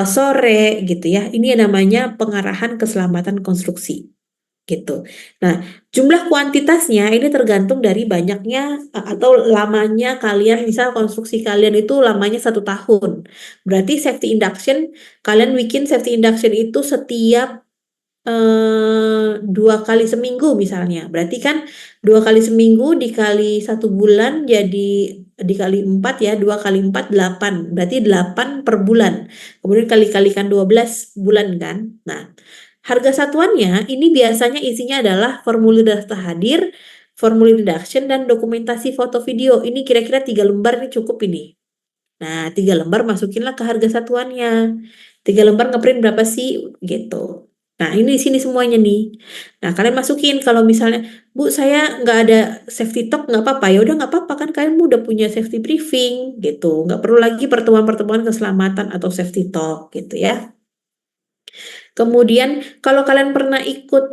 S2: sore gitu ya. Ini namanya pengarahan keselamatan konstruksi gitu. Nah, jumlah kuantitasnya ini tergantung dari banyaknya atau lamanya kalian, misal konstruksi kalian itu lamanya 1 tahun. Berarti safety induction, kalian bikin safety induction itu setiap 2 kali seminggu misalnya. Berarti kan 2 kali seminggu dikali 1 bulan jadi dikali 4 ya, 2 kali 4 8. Berarti 8 per bulan. Kemudian kali-kalikan 12 bulan kan. Nah, harga satuannya ini biasanya isinya adalah formulir daftar hadir, formulir redaction, dan dokumentasi foto video. Ini kira-kira 3 lembar ini cukup ini. Nah, 3 lembar masukinlah ke harga satuannya. 3 lembar ngeprint berapa sih? Gitu. Nah, ini di sini semuanya nih. Nah, kalian masukin kalau misalnya, Bu, saya nggak ada safety talk, nggak apa-apa. Ya udah nggak apa-apa kan kalian udah punya safety briefing gitu. Nggak perlu lagi pertemuan-pertemuan keselamatan atau safety talk gitu ya. Kemudian kalau kalian pernah ikut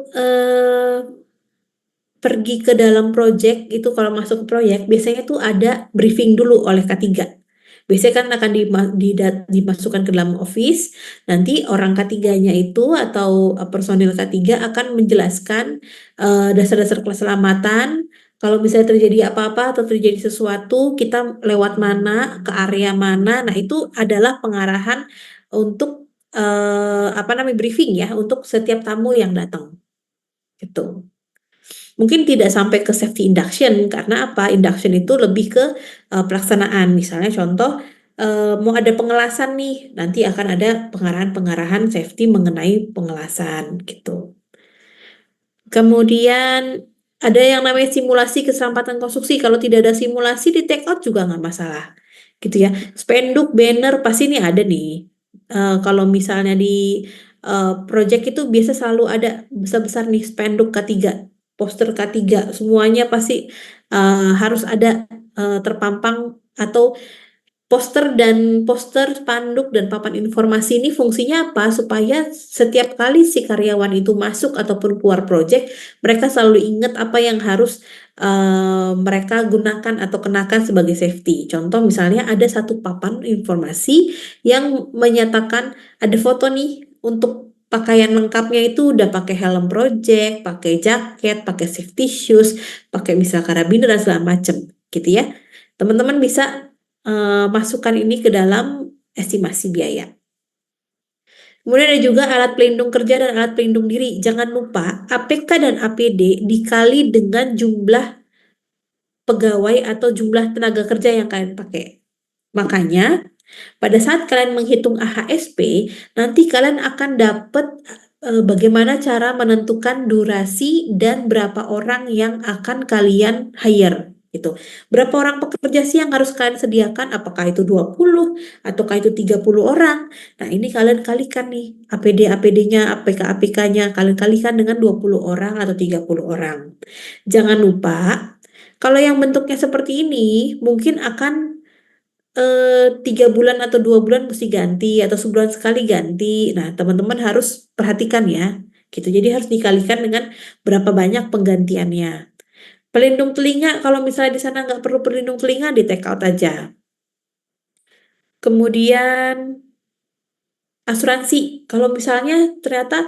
S2: pergi ke dalam project itu, kalau masuk ke proyek biasanya tuh ada briefing dulu oleh K3. Biasanya kan akan dimasukkan ke dalam office, nanti orang K3-nya itu atau personil K3 akan menjelaskan dasar-dasar keselamatan. Kalau misalnya terjadi apa-apa atau terjadi sesuatu, kita lewat mana, ke area mana. Nah, itu adalah pengarahan untuk apa namanya briefing ya, untuk setiap tamu yang datang. Gitu. Mungkin tidak sampai ke safety induction, karena apa? Induction itu lebih ke pelaksanaan. Misalnya contoh, mau ada pengelasan nih, nanti akan ada pengarahan-pengarahan safety mengenai pengelasan gitu. Kemudian ada yang namanya simulasi keselamatan konstruksi. Kalau tidak ada simulasi di take out juga nggak masalah, gitu ya. Spanduk, banner pasti ini ada nih. Kalau misalnya di project itu biasa selalu ada besar-besar nih spanduk K3, poster K3, semuanya pasti harus ada terpampang, atau poster, spanduk, dan papan informasi ini fungsinya apa? Supaya setiap kali si karyawan itu masuk ataupun keluar project, mereka selalu ingat apa yang harus mereka gunakan atau kenakan sebagai safety. Contoh misalnya ada satu papan informasi yang menyatakan ada foto nih untuk pakaian lengkapnya itu udah pakai helm project, pakai jaket, pakai safety shoes, pakai misal karabiner dan segala macem, gitu ya. Teman-teman bisa masukkan ini ke dalam estimasi biaya. Kemudian ada juga alat pelindung kerja dan alat pelindung diri. Jangan lupa APK dan APD dikali dengan jumlah pegawai atau jumlah tenaga kerja yang kalian pakai. Makanya pada saat kalian menghitung AHSP, nanti kalian akan dapat bagaimana cara menentukan durasi dan berapa orang yang akan kalian hire gitu. Berapa orang pekerja sih yang harus kalian sediakan? Apakah itu 20 ataukah itu 30 orang? Nah, ini kalian kalikan nih APD-APD-nya, APK-APK-nya, kalian kalikan dengan 20 orang atau 30 orang. Jangan lupa, kalau yang bentuknya seperti ini mungkin akan 3 bulan atau 2 bulan mesti ganti, atau sebulan sekali ganti. Nah, teman-teman harus perhatikan ya, gitu. Jadi harus dikalikan dengan berapa banyak penggantiannya. Pelindung telinga, kalau misalnya di sana nggak perlu pelindung telinga, di take out aja. Kemudian asuransi, kalau misalnya ternyata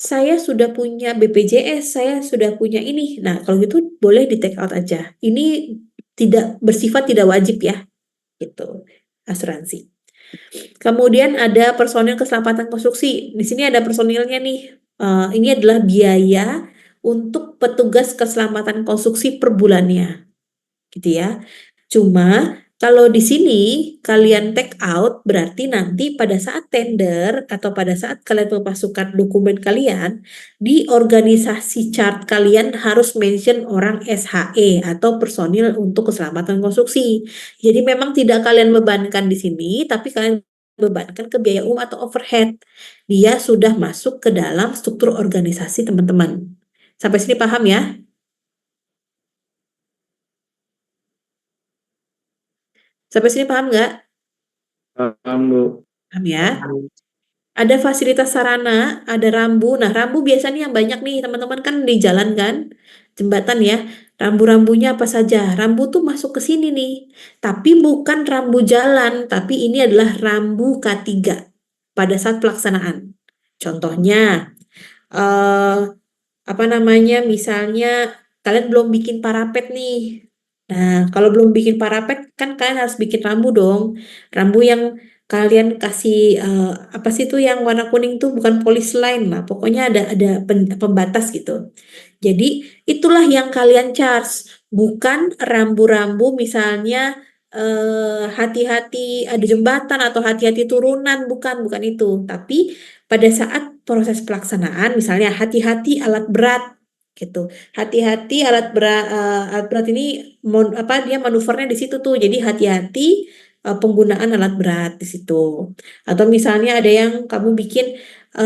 S2: saya sudah punya BPJS, saya sudah punya ini. Nah, kalau gitu boleh di take out aja. Ini tidak bersifat tidak wajib ya. gitu, asuransi. Kemudian ada personil keselamatan konstruksi. Di sini ada personilnya nih. Ini adalah biaya untuk petugas keselamatan konstruksi per bulannya, gitu ya. Cuma kalau di sini kalian take out, berarti nanti pada saat tender atau pada saat kalian memasukkan dokumen kalian, di organisasi chart kalian harus mention orang SHE atau personil untuk keselamatan konstruksi. Jadi memang tidak kalian bebankan di sini, tapi kalian bebankan ke biaya umum atau overhead. Dia sudah masuk ke dalam struktur organisasi teman-teman. Sampai sini paham ya? Sampai sini paham nggak?
S4: Paham, Bu.
S2: Paham ya? Ada fasilitas sarana, ada rambu. Nah, rambu biasanya yang banyak nih, teman-teman kan di jalan kan, jembatan ya. Rambu-rambunya apa saja? Rambu tuh masuk ke sini nih. Tapi bukan rambu jalan, tapi ini adalah rambu K3 pada saat pelaksanaan. Contohnya, eh, apa namanya? Misalnya kalian belum bikin parapet nih. Nah, kalau belum bikin parapet kan kalian harus bikin rambu dong. Rambu yang kalian kasih apa sih tuh yang warna kuning tuh bukan polis line lah. Pokoknya ada pembatas gitu. Jadi itulah yang kalian charge, bukan rambu-rambu misalnya hati-hati ada jembatan atau hati-hati turunan, bukan itu. Tapi pada saat proses pelaksanaan misalnya hati-hati alat berat gitu. Hati-hati alat berat ini apa dia manuvernya di situ tuh. Jadi hati-hati penggunaan alat berat di situ. Atau misalnya ada yang kamu bikin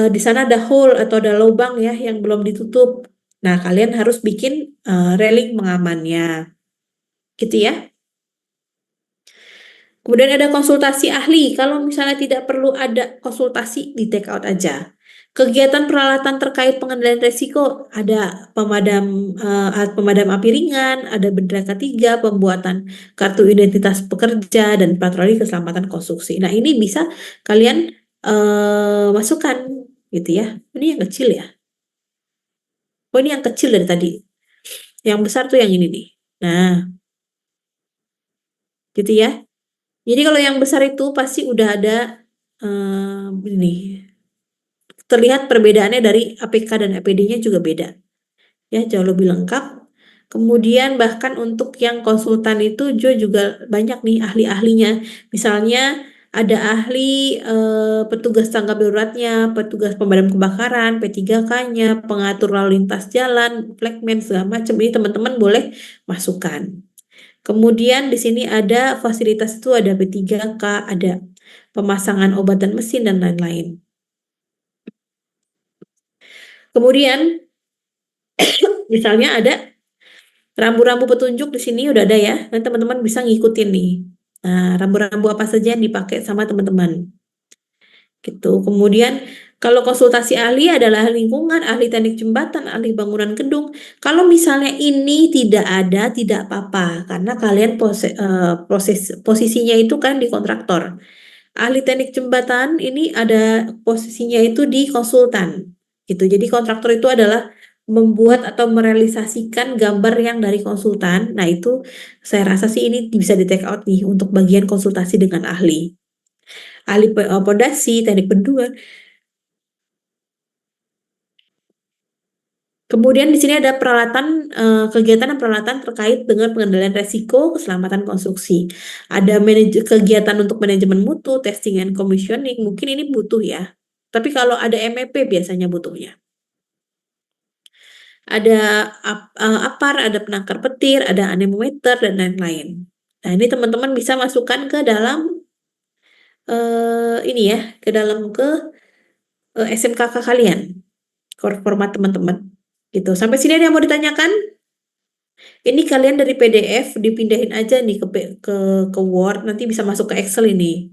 S2: di sana ada hole atau ada lubang ya yang belum ditutup. Nah, kalian harus bikin railing pengamannya. Gitu ya. Kemudian ada konsultasi ahli. Kalau misalnya tidak perlu ada konsultasi, di take out aja. Kegiatan peralatan terkait pengendalian risiko, ada alat pemadam api ringan, ada bendera K3, pembuatan kartu identitas pekerja, dan patroli keselamatan konstruksi. Nah, ini bisa kalian masukkan, gitu ya. Ini yang kecil ya. Oh, ini yang kecil dari tadi. Yang besar tuh yang ini nih. Nah, gitu ya. Jadi kalau yang besar itu pasti udah ada ini. Terlihat perbedaannya dari APK dan APD-nya juga beda. Ya, jauh lebih lengkap. Kemudian bahkan untuk yang konsultan itu juga banyak nih ahli-ahlinya. Misalnya ada ahli petugas tanggap daruratnya, petugas pemadam kebakaran, P3K-nya, pengatur lalu lintas jalan, flagman segala macam. Ini teman-teman boleh masukkan. Kemudian di sini ada fasilitas itu ada P3K, ada pemasangan obat dan mesin dan lain-lain. Kemudian misalnya ada rambu-rambu petunjuk di sini udah ada ya. Nanti teman-teman bisa ngikutin nih. Nah, rambu-rambu apa saja yang dipakai sama teman-teman. Gitu. Kemudian kalau konsultasi ahli adalah ahli lingkungan, ahli teknik jembatan, ahli bangunan gedung. Kalau misalnya ini tidak ada, tidak apa-apa karena kalian posisinya itu kan di kontraktor. Ahli teknik jembatan ini ada posisinya itu di konsultan. Gitu. Jadi kontraktor itu adalah membuat atau merealisasikan gambar yang dari konsultan. Nah, itu saya rasa sih ini bisa di take out nih untuk bagian konsultasi dengan ahli. Ahli pondasi, teknik bendungan. Kemudian di sini ada peralatan kegiatan dan peralatan terkait dengan pengendalian resiko keselamatan konstruksi. Ada kegiatan untuk manajemen mutu, testing and commissioning, mungkin ini butuh ya. Tapi kalau ada MEP biasanya butuhnya. Ada APAR, ada penangkar petir, ada anemometer dan lain-lain. Nah, ini teman-teman bisa masukkan ke dalam ini ya, ke dalam SMKK kalian, format teman-teman. Gitu. Sampai sini ada yang mau ditanyakan? Ini kalian dari PDF dipindahin aja nih ke Word, nanti bisa masuk ke Excel ini.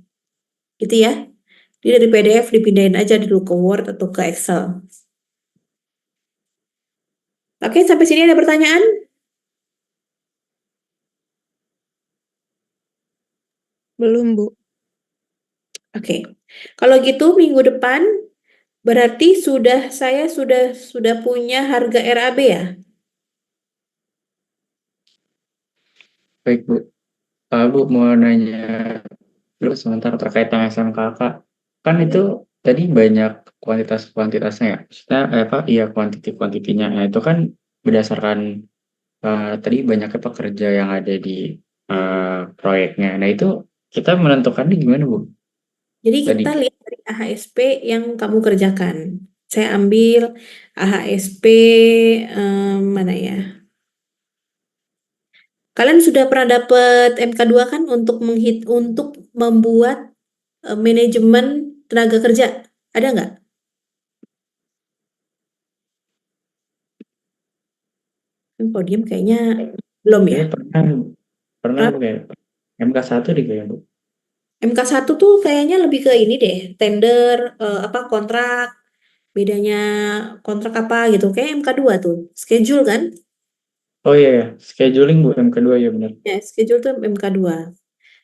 S2: Gitu ya. Jadi dari PDF dipindahin aja dulu ke Word atau ke Excel. Oke, sampai sini ada pertanyaan?
S3: Belum, Bu.
S2: Oke. Kalau gitu minggu depan berarti saya sudah punya harga RAB ya?
S4: Baik, Bu. Bu mau nanya Terus sementara terkait dengan SMKK, kan itu tadi banyak kuantitasnya ya. Maksudnya apa? Iya kuantitinya. Nah itu kan berdasarkan tadi banyaknya pekerja yang ada di proyeknya. Nah itu kita menentukannya gimana Bu?
S2: Jadi
S4: Tadi.
S2: kita lihat dari AHSP yang kamu kerjakan. Saya ambil AHSP mana ya? Kalian sudah pernah dapat MK2 kan untuk membuat manajemen tenaga kerja? Ada nggak? Kalau diem kayaknya belum ya.
S4: Kayaknya pernah Bu
S2: Kenapa?
S4: kayak MK1 deh kayaknya Bu.
S2: MK1 tuh kayaknya lebih ke ini deh, tender, apa kontrak, bedanya kontrak apa gitu. Kayak MK2 tuh, schedule kan?
S4: Oh iya ya, scheduling Bu MK2 ya benar.
S2: Ya, schedule tuh MK2.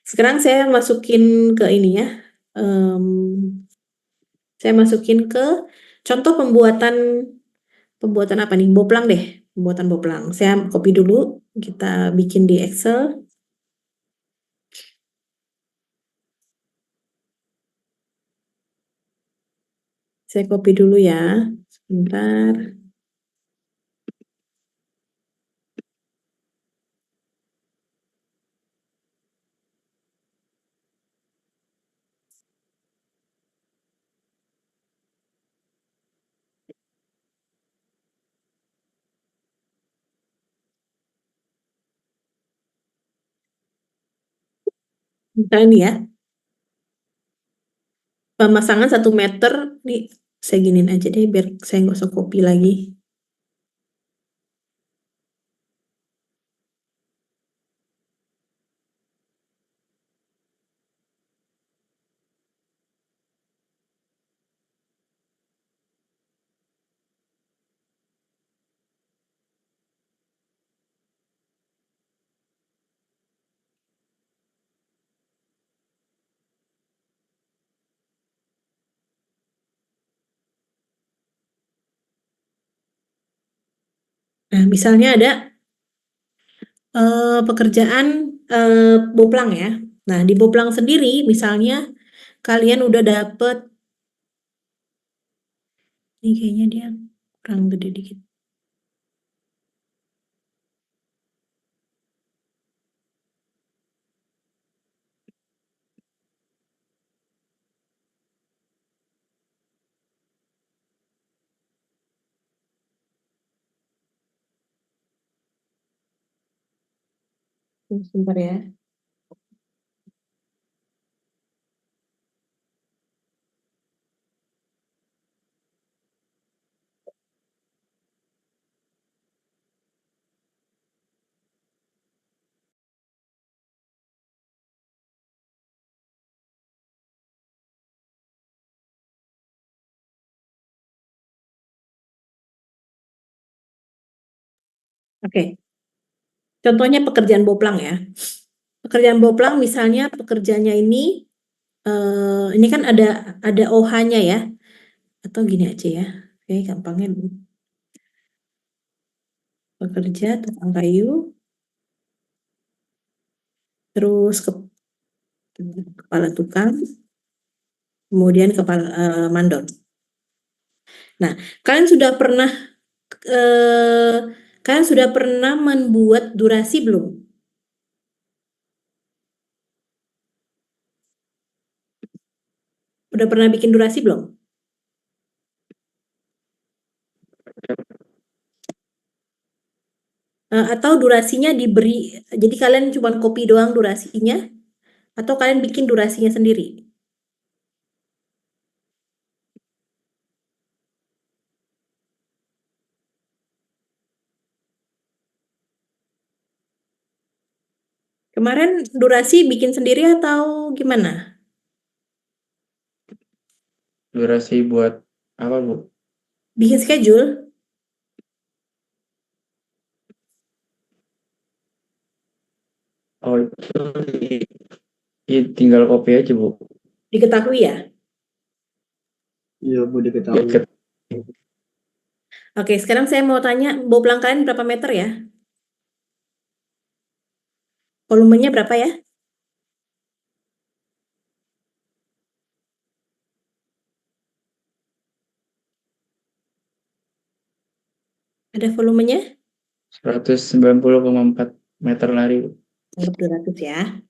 S2: Sekarang saya masukin ke ini ya. Em, saya masukin ke contoh pembuatan pembuatan apa nih? Boplang deh, pembuatan boplang. Saya copy dulu, kita bikin di Excel. Saya copy dulu ya. Sebentar. Bentar ini ya. Pemasangan 1 meter. Nih, saya giniin aja deh biar saya nggak usah copy lagi. Nah, misalnya ada pekerjaan boplang ya. Nah, di boplang sendiri misalnya kalian udah dapet, ini kayaknya dia kurang gede dikit. Sebentar ya. Oke, contohnya pekerjaan boplang ya. Pekerjaan boplang misalnya pekerjaannya ini kan ada OH-nya ya. Atau gini aja ya. Oke, gampangnya pekerja tukang kayu, terus kepala tukang, kemudian kepala mandor. Nah, kalian sudah pernah eh, kalian sudah pernah membuat durasi belum? Udah pernah bikin durasi belum? Atau durasinya diberi, jadi kalian cuma copy doang durasinya, atau kalian bikin durasinya sendiri? Kemarin durasi bikin sendiri atau gimana?
S4: Durasi buat apa Bu?
S2: Bikin schedule?
S4: Oh itu tinggal copy aja Bu.
S2: Diketahui ya?
S5: Iya, Bu diketahui.
S2: Oke, sekarang saya mau tanya, boplang kalian berapa meter ya? Volumenya berapa ya? Ada volumenya?
S4: 190,4 meter lari.
S2: Anggap 200 ya.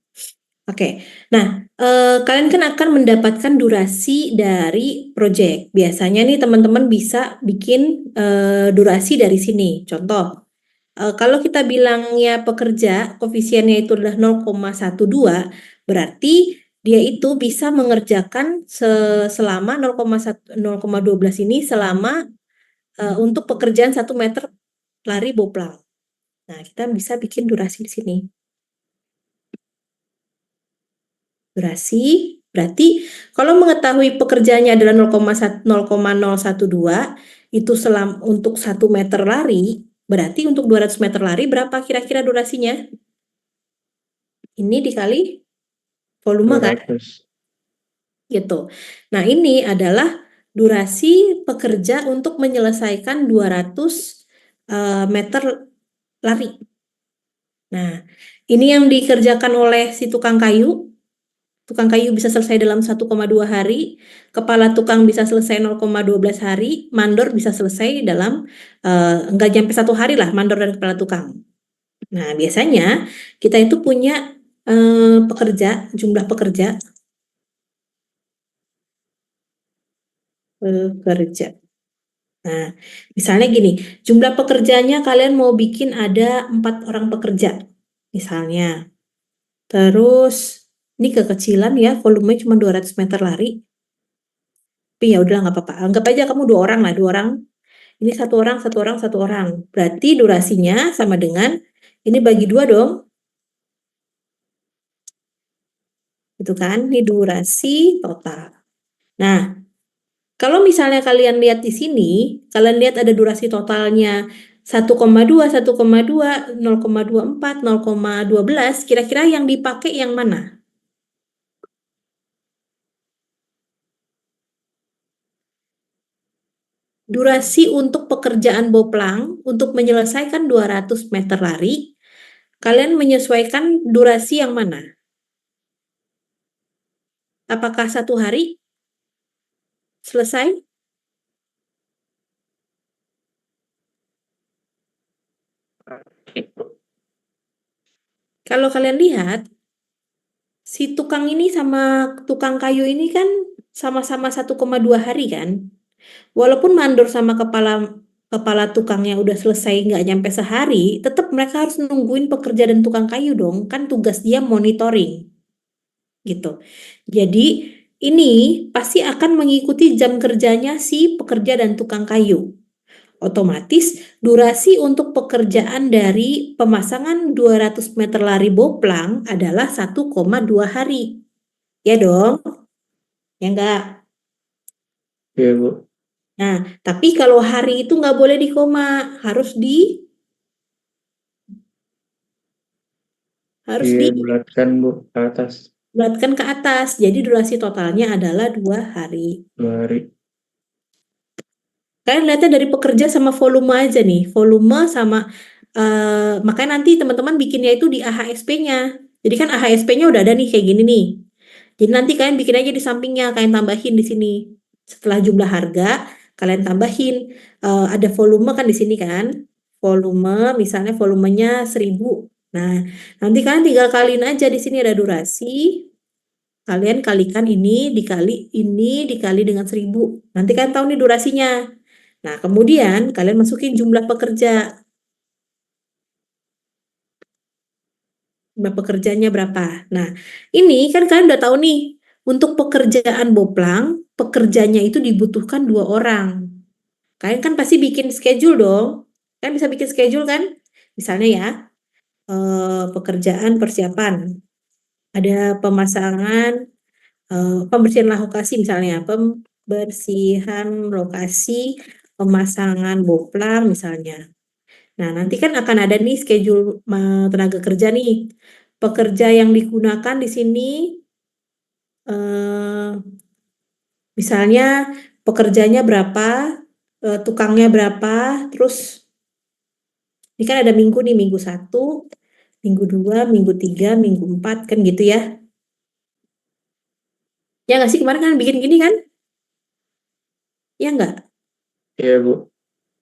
S2: Oke, nah kalian kan akan mendapatkan durasi dari project. Biasanya nih teman-teman bisa bikin durasi dari sini. Contoh, kalau kita bilangnya pekerja, koefisiennya itu adalah 0,12, berarti dia itu bisa mengerjakan selama 0,12 ini selama untuk pekerjaan 1 meter lari boplang. Nah, kita bisa bikin durasi di sini. Durasi, berarti kalau mengetahui pekerjaannya adalah 0,012 itu untuk 1 meter lari, berarti untuk 200 meter lari berapa kira-kira durasinya? Ini dikali volume kan?
S4: 200.
S2: Gitu. Nah, ini adalah durasi pekerja untuk menyelesaikan 200 meter lari. Nah, ini yang dikerjakan oleh si tukang kayu. Tukang kayu bisa selesai dalam 1,2 hari, kepala tukang bisa selesai 0,12 hari, mandor bisa selesai dalam enggak sampai 1 hari lah, mandor dan kepala tukang. Nah, biasanya kita itu punya jumlah pekerja. Nah, misalnya gini, jumlah pekerjanya kalian mau bikin ada 4 orang pekerja, misalnya. Terus, ini kekecilan ya, volumenya cuma 200 meter lari. Tapi ya udah nggak apa-apa. Anggap aja kamu 2 orang lah, 2 orang. Ini 1 orang, 1 orang, 1 orang. Berarti durasinya sama dengan ini bagi 2 dong. Gitu kan? Ini durasi total. Nah, kalau misalnya kalian lihat di sini, kalian lihat ada durasi totalnya 1,2, 1,2, 0,24, 0,12, kira-kira yang dipakai yang mana? Durasi untuk pekerjaan boplang untuk menyelesaikan 200 meter lari, kalian menyesuaikan durasi yang mana? Apakah 1 hari selesai? Kalau kalian lihat, si tukang ini sama tukang kayu ini kan sama-sama 1,2 hari kan? Walaupun mandor sama kepala tukangnya udah selesai nggak nyampe sehari, tetap mereka harus nungguin pekerja dan tukang kayu dong, kan tugas dia monitoring gitu. Jadi ini pasti akan mengikuti jam kerjanya si pekerja dan tukang kayu. Otomatis durasi untuk pekerjaan dari pemasangan 200 meter lari boplang adalah 1,2 hari. Ya dong? Ya enggak?
S4: Iya, Bu.
S2: Nah, tapi kalau hari itu nggak boleh di koma, harus
S4: Dibulatkan, Bu, ke atas.
S2: dibulatkan ke atas. Jadi durasi totalnya adalah 2 hari.
S4: 2 hari.
S2: Kalian lihatnya dari pekerja sama volume aja nih. Volume sama, makanya nanti teman-teman bikinnya itu di AHSP-nya. Jadi kan AHSP-nya udah ada nih kayak gini nih. Jadi nanti kalian bikin aja di sampingnya, kalian tambahin di sini. Setelah jumlah harga, kalian tambahin. Ada volume kan di sini kan. Volume, misalnya volumenya 1000. Nah, nanti kalian tinggal kaliin aja di sini ada durasi. Kalian kalikan ini dikali dengan 1000. Nanti kalian tahu nih durasinya. Nah, kemudian kalian masukin jumlah pekerja. Jumlah pekerjanya berapa. Nah, ini kan kalian udah tahu nih, untuk pekerjaan boplang, pekerjanya itu dibutuhkan 2 orang. Kalian kan pasti bikin schedule dong. Kalian bisa bikin schedule kan? Misalnya ya, pekerjaan persiapan. Ada pemasangan, pembersihan lokasi misalnya, pembersihan lokasi, pemasangan boplang misalnya. Nah, nanti kan akan ada nih schedule tenaga kerja nih. Pekerja yang digunakan di sini, misalnya pekerjanya berapa, tukangnya berapa, terus ini kan ada minggu nih, minggu 1, minggu 2, minggu 3, minggu 4, kan gitu ya. Ya nggak sih, kemarin kan bikin gini kan? Ya nggak?
S4: Iya, Bu.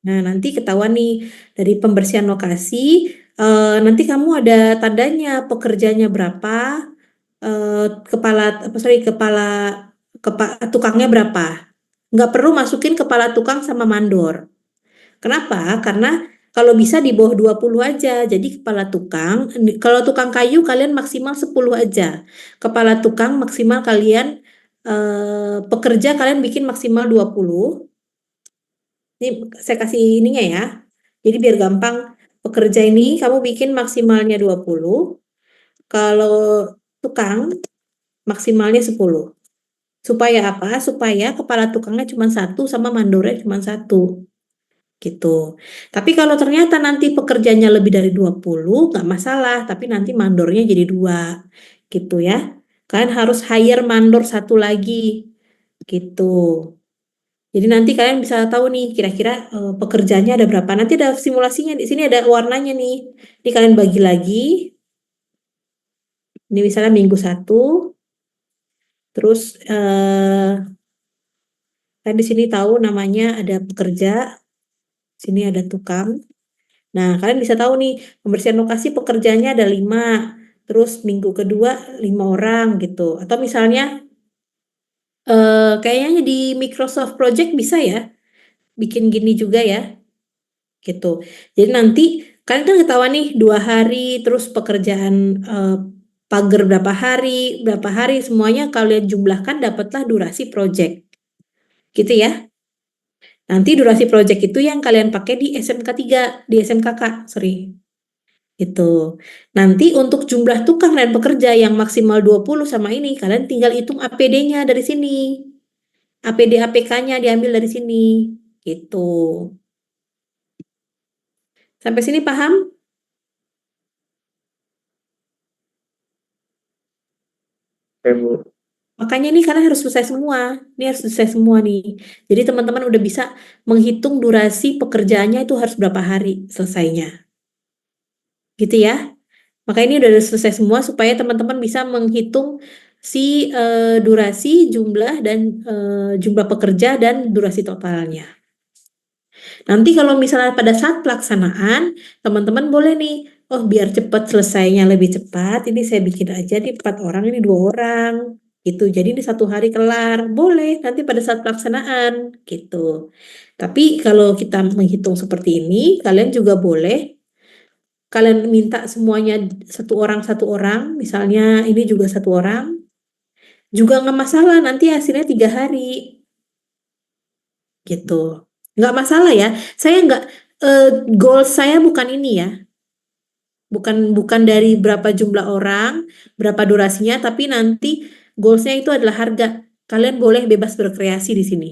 S2: Nah, nanti ketahuan nih dari pembersihan lokasi, nanti kamu ada tandanya pekerjanya berapa, kepala apa sorry tukangnya berapa. Nggak perlu masukin kepala tukang sama mandor. Kenapa? Karena kalau bisa di bawah 20 aja. Jadi kepala tukang, kalau tukang kayu kalian maksimal 10 aja. Kepala tukang maksimal kalian pekerja kalian bikin maksimal 20. Ini saya kasih ininya ya. Jadi biar gampang, pekerja ini kamu bikin maksimalnya 20. Kalau tukang maksimalnya 10. Supaya apa? Supaya kepala tukangnya cuma satu sama mandornya cuma satu. Gitu. Tapi kalau ternyata nanti pekerjanya lebih dari 20, nggak masalah. Tapi nanti mandornya jadi 2. Gitu ya. Kalian harus hire mandor satu lagi. Gitu. Jadi nanti kalian bisa tahu nih kira-kira pekerjaannya ada berapa. Nanti ada simulasinya di sini ada warnanya nih. Ini kalian bagi lagi. Ini misalnya minggu 1. Terus kalian di sini tahu namanya ada pekerja. Sini ada tukang. Nah, kalian bisa tahu nih pembersihan lokasi pekerjaannya ada 5. Terus minggu kedua 5 orang gitu. Atau misalnya kayaknya di Microsoft Project bisa ya bikin gini juga ya. Gitu. Jadi nanti kalian kan ketahuan nih 2 hari, terus pekerjaan pagar berapa hari semuanya kalian jumlahkan dapatlah durasi project. Gitu ya. Nanti durasi project itu yang kalian pakai di SMK 3, di SMKK, sorry. Gitu. Nanti untuk jumlah tukang dan pekerja yang maksimal 20 sama ini, kalian tinggal hitung APD-nya dari sini. APD APK-nya diambil dari sini. Gitu. Sampai sini paham?
S4: Oke, Bu.
S2: Makanya ini kalian harus selesai semua. Ini harus selesai semua nih. Jadi teman-teman udah bisa menghitung durasi pekerjaannya itu harus berapa hari selesainya. Gitu ya. Maka ini udah selesai semua supaya teman-teman bisa menghitung si durasi, jumlah dan jumlah pekerja dan durasi totalnya. Nanti kalau misalnya pada saat pelaksanaan, teman-teman boleh nih, oh biar cepat selesainya lebih cepat, ini saya bikin aja nih 4 orang, ini 2 orang, gitu. Jadi ini 1 hari kelar, boleh nanti pada saat pelaksanaan, gitu. Tapi kalau kita menghitung seperti ini, kalian juga boleh, kalian minta semuanya satu orang, misalnya ini juga 1 orang, juga nggak masalah, nanti hasilnya 3 hari, gitu. Nggak masalah ya, saya nggak, eh, goal saya bukan ini ya, bukan bukan dari berapa jumlah orang, berapa durasinya, tapi nanti goalsnya itu adalah harga. Kalian boleh bebas berkreasi di sini,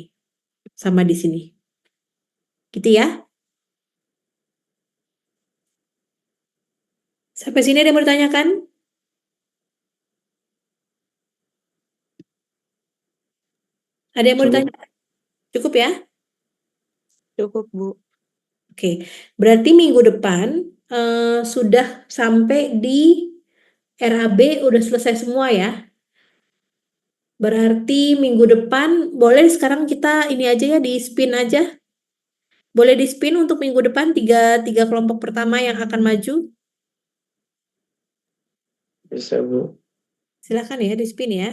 S2: sama di sini. Gitu ya. Sampai sini ada yang mau ditanyakan? Ada yang mau
S4: Cukup.
S2: ditanya? Cukup ya?
S3: Cukup, Bu.
S2: Oke, berarti minggu depan sudah sampai di RAB udah selesai semua ya. Berarti minggu depan boleh sekarang kita ini aja ya di spin aja. Boleh di spin untuk minggu depan tiga kelompok pertama yang akan maju.
S4: Bisa, Bu.
S2: Silakan ya di spin ya.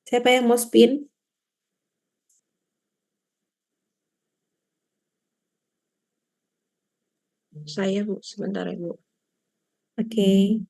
S2: Siapa yang mau spin?
S3: Saya, Bu. Sebentar ya, Bu.
S2: Oke.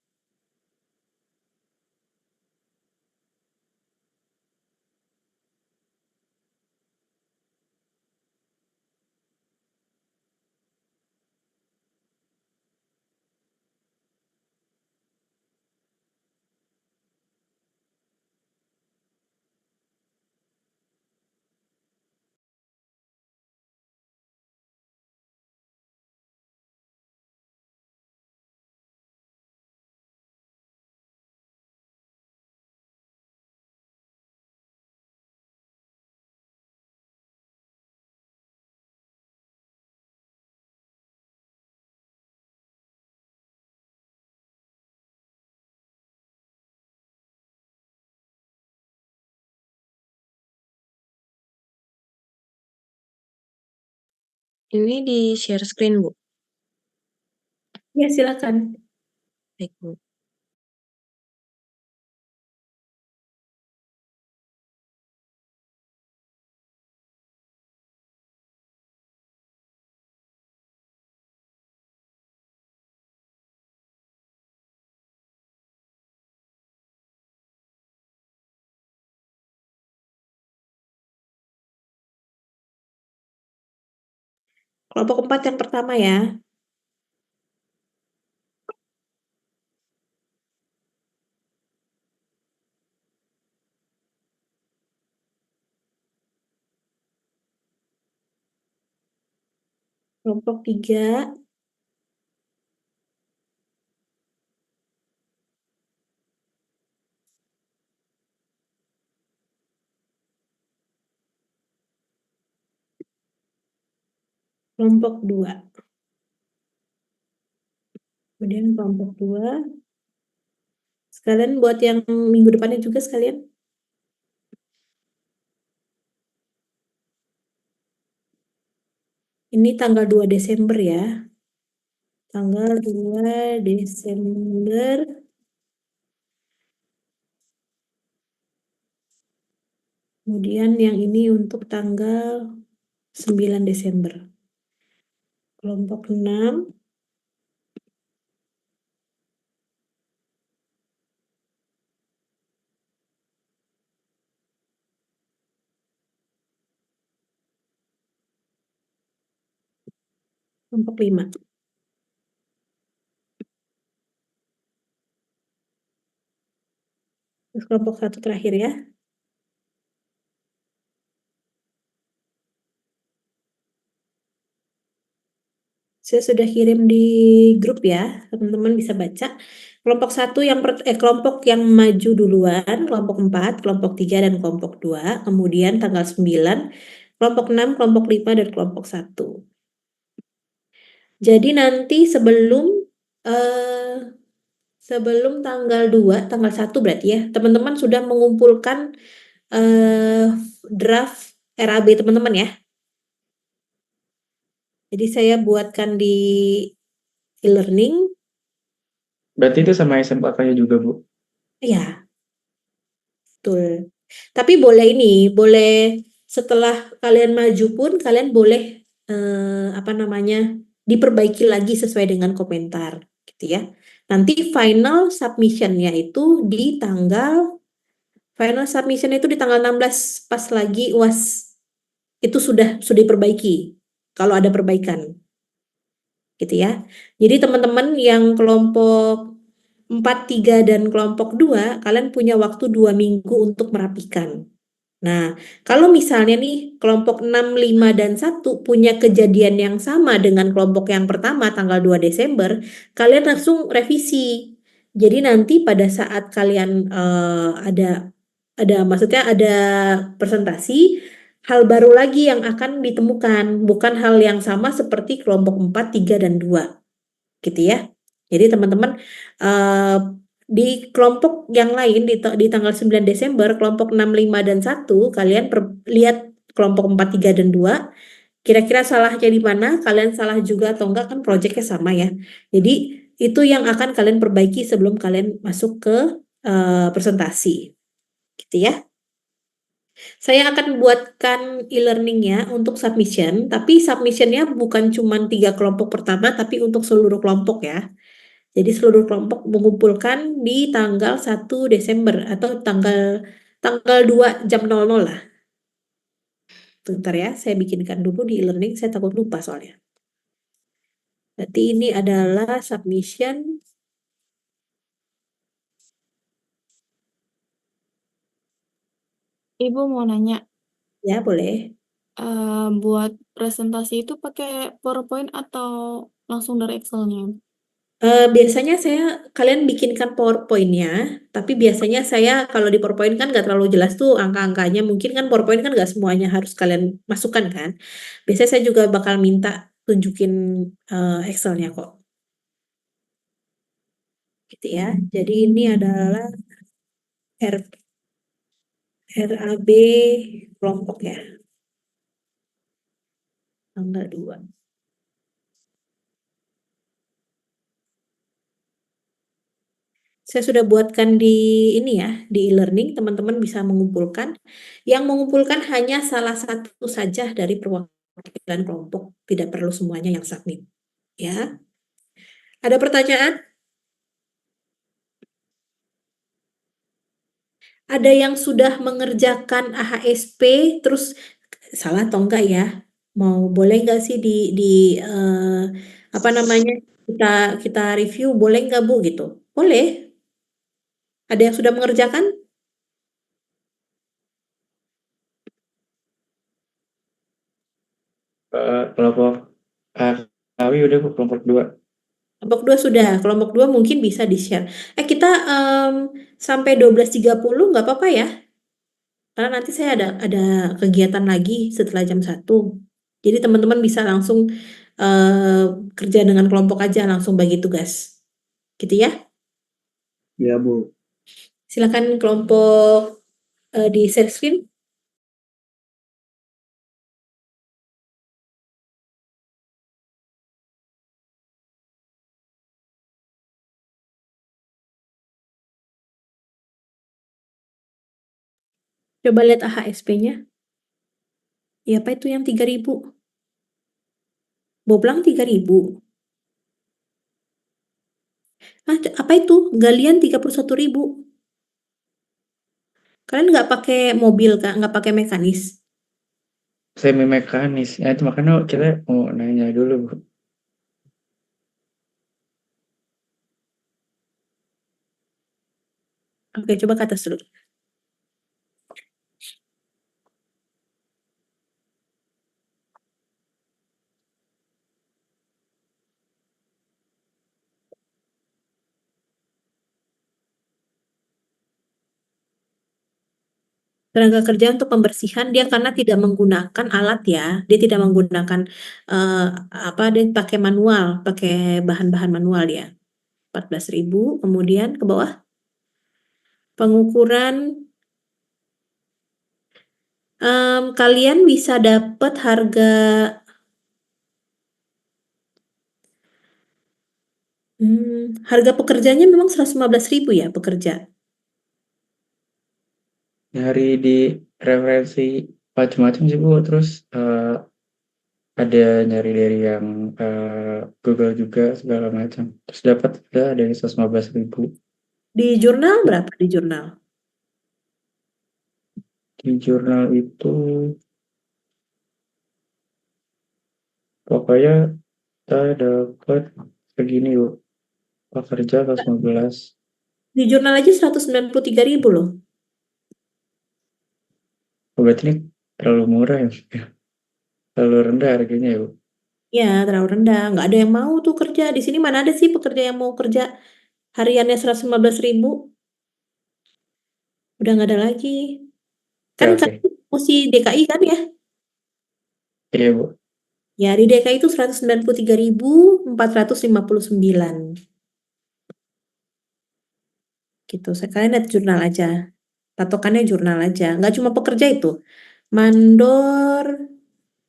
S3: Ini di share screen, Bu.
S2: Ya, silakan.
S3: Baik, Bu.
S2: Kelompok 4 yang pertama ya. Kelompok 3. Kelompok 2. Kemudian kelompok 2. Sekalian buat yang minggu depannya juga sekalian. Ini tanggal 2 Desember ya. Tanggal 2 Desember. Kemudian yang ini untuk tanggal 9 Desember. Kelompok 6. Kelompok 5. Terus kelompok 1 terakhir ya. Saya sudah kirim di grup ya, teman-teman bisa baca. Kelompok 1 kelompok yang maju duluan, kelompok 4, kelompok 3 dan kelompok 2, kemudian tanggal 9, kelompok 6, kelompok 5 dan kelompok 1. Jadi nanti sebelum tanggal 2, tanggal 1 berarti ya, teman-teman sudah mengumpulkan draft RAB teman-teman ya. Jadi saya buatkan di e-learning.
S4: Berarti itu sama SMKK-nya juga, Bu?
S2: Ya, betul. Tapi boleh setelah kalian maju pun kalian boleh diperbaiki lagi sesuai dengan komentar, gitu ya. Nanti final submission-nya itu di tanggal 16 pas lagi UAS itu sudah diperbaiki kalau ada perbaikan, gitu ya. Jadi teman-teman yang kelompok 4, 3 dan kelompok 2 kalian punya waktu 2 minggu untuk merapikan. Nah, kalau misalnya nih kelompok 6, 5, dan 1 punya kejadian yang sama dengan kelompok yang pertama tanggal 2 Desember, kalian langsung revisi. Jadi nanti pada saat kalian maksudnya ada presentasi, hal baru lagi yang akan ditemukan, bukan hal yang sama seperti kelompok 4, 3, dan 2. Gitu ya. Jadi teman-teman di kelompok yang lain di tanggal 9 Desember, kelompok 6, 5, dan 1, kalian lihat kelompok 4, 3, dan 2, kira-kira salahnya di mana, kalian salah juga atau enggak, kan proyeknya sama ya. Jadi itu yang akan kalian perbaiki sebelum kalian masuk ke presentasi. Gitu ya. Saya akan buatkan e-learningnya untuk submission, tapi submissionnya bukan cuma 3 kelompok pertama, tapi untuk seluruh kelompok ya. Jadi seluruh kelompok mengumpulkan di tanggal 1 Desember atau tanggal 2 jam 00 lah. Bentar ya, saya bikinkan dulu di e-learning, saya takut lupa soalnya. Berarti ini adalah submission.
S6: Ibu mau nanya,
S2: Ya, boleh.
S6: buat presentasi itu pakai PowerPoint atau langsung dari Excel-nya?
S2: Biasanya kalian bikinkan PowerPoint-nya, tapi biasanya saya kalau di PowerPoint kan nggak terlalu jelas tuh angka-angkanya. Mungkin kan PowerPoint kan nggak semuanya harus kalian masukkan kan. Biasanya saya juga bakal minta tunjukin Excel-nya kok. Gitu ya. Jadi ini adalah RAB kelompok ya. Tanggal 2. Saya sudah buatkan di ini ya, di e-learning, teman-teman bisa mengumpulkan. Yang mengumpulkan hanya salah satu saja dari perwakilan kelompok, tidak perlu semuanya yang submit. Ya, ada pertanyaan? Ada yang sudah mengerjakan AHSP, terus salah atau enggak ya? Boleh nggak sih apa namanya, kita kita review, boleh nggak Bu gitu? Boleh. Ada yang sudah mengerjakan?
S4: Kelompok kami udah Bu, kelompok 2.
S2: Kelompok 2 sudah, kelompok 2 mungkin bisa di-share. Kita sampai 12.30 nggak apa-apa ya? Karena nanti saya ada kegiatan lagi setelah jam 1. Jadi teman-teman bisa langsung eh, kerja dengan kelompok aja, langsung bagi tugas. Gitu ya.
S5: Ya, Bu.
S2: Silakan kelompok di share screen. Coba lihat AHSP-nya. Ya, apa itu yang 3.000? Boblang 3.000. Apa itu? Galian 31.000. Kalian nggak pakai mobil, Kak? Nggak pakai mekanis?
S4: Semi mekanis. Ya itu makanya kita mau nanya dulu Bu.
S2: Oke, coba ke atas dulu. Tenaga kerja untuk pembersihan dia karena tidak menggunakan alat ya, dia tidak menggunakan dia pakai manual, pakai bahan-bahan manual ya. 14.000, kemudian ke bawah pengukuran kalian bisa dapat harga pekerjanya memang 115.000 ya pekerja.
S4: Nyari di referensi macam-macam sih Bu. Terus ada nyari dari yang Google juga segala macam. Terus dapat ada yang 115.000.
S2: Di jurnal berapa di jurnal?
S4: Di jurnal itu pokoknya kita dapat segini Bu. Pekerja 115.
S2: Di jurnal aja 193.000 loh.
S4: Oh, berarti ini terlalu murah ya. Terlalu rendah harganya ya Bu.
S2: Ya, terlalu rendah. Nggak ada yang mau tuh kerja. Di sini mana ada sih pekerja yang mau kerja hariannya 115.000? Udah nggak ada lagi. Kan
S4: Oke.
S2: kalian mesti DKI kan ya?
S4: Iya Bu.
S2: Ya, di DKI itu 193.459. Gitu. Kalian lihat jurnal aja. Patokannya jurnal aja. Nggak cuma pekerja itu. Mandor,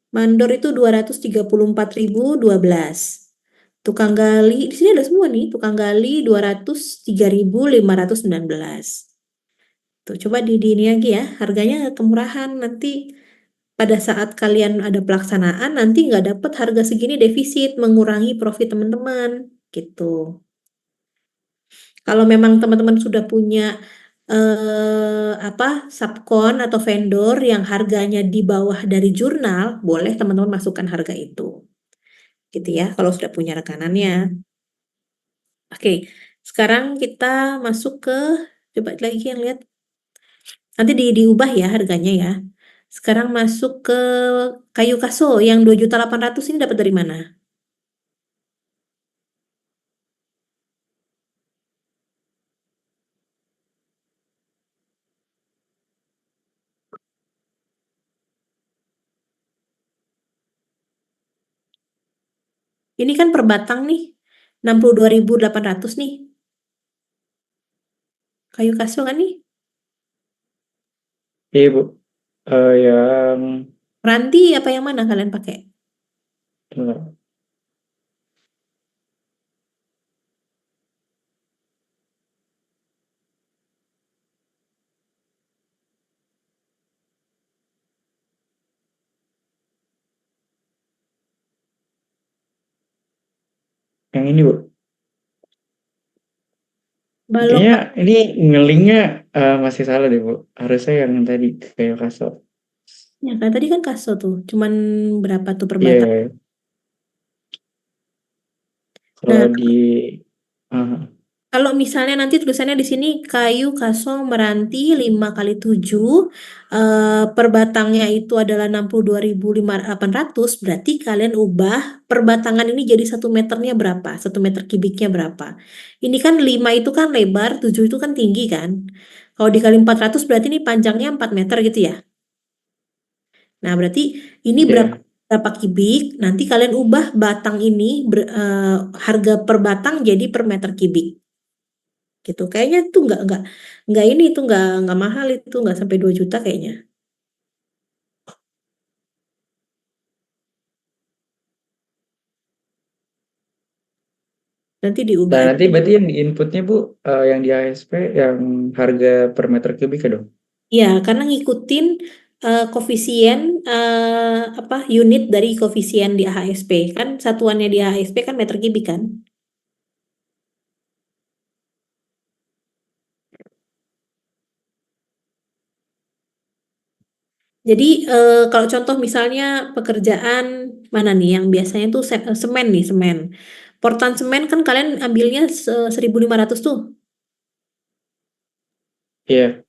S2: mandor itu 234.012. Tukang gali, di sini ada semua nih. Tukang gali 203.519. Tuh, coba di ini lagi ya. Harganya kemurahan. Nanti pada saat kalian ada pelaksanaan, nanti nggak dapat harga segini defisit, mengurangi profit teman-teman. Gitu. Kalau memang teman-teman sudah punya subkon atau vendor yang harganya di bawah dari jurnal, boleh teman-teman masukkan harga itu. Gitu ya, kalau sudah punya rekanannya. Oke, sekarang kita masuk ke, coba lagi yang lihat. Nanti diubah ya harganya ya. Sekarang masuk ke kayu kaso yang 2.800.000 ini dapat dari mana? Ini kan per batang nih, 62.800 nih. Kayu kaso kan nih?
S4: Iya Bu. Yang
S2: Ranti apa yang mana kalian pakai?
S4: Yang ini, Bu.
S2: Balok
S4: Kayaknya ini ngelinknya masih salah deh, Bu. Harusnya yang tadi kayak kaso.
S2: ya kan tadi kan kaso tuh, cuman berapa tuh
S4: Iya,
S2: perbatang.
S4: kalau
S2: Nah,
S4: di ah,
S2: kalau misalnya nanti tulisannya di sini kayu kaso meranti 5 kali 7, perbatangnya itu adalah 62.800, berarti kalian ubah perbatangan ini jadi 1 meternya berapa? 1 meter kubiknya berapa? Ini kan 5 itu kan lebar, 7 itu kan tinggi kan? Kalau dikali 400 berarti ini panjangnya 4 meter gitu ya. Nah, berarti ini berapa
S4: iya.
S2: berapa kubik? Nanti kalian ubah batang ini harga per batang jadi per meter kubik gitu. Kayaknya tuh nggak ini tuh nggak mahal itu nggak sampai 2 juta kayaknya. Nanti diubah
S4: Nah,
S2: aja.
S4: nanti berarti yang di inputnya, Bu, yang di ASP yang harga per meter kubik ya dong?
S2: Ya, karena ngikutin koefisien apa unit dari koefisien di AHSP kan satuannya di AHSP kan meter kubik kan. Jadi kalau contoh misalnya pekerjaan mana nih yang biasanya tuh semen nih semen. Portan semen kan kalian ambilnya 1.500 tuh.
S4: Iya,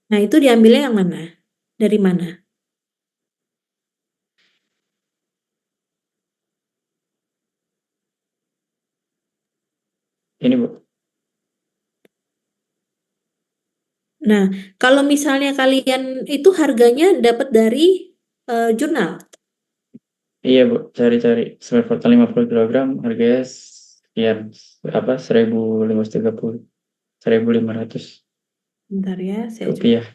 S2: Nah itu diambilnya yang mana? Dari mana?
S4: ini, Bu.
S2: Nah kalau misalnya kalian itu harganya dapat dari jurnal.
S4: Iya, Bu. Cari-cari semen portal 50 kilogram harganya sekian, apa, 1.530, 1.500
S2: Bentar ya, saya coba.
S4: rupiah.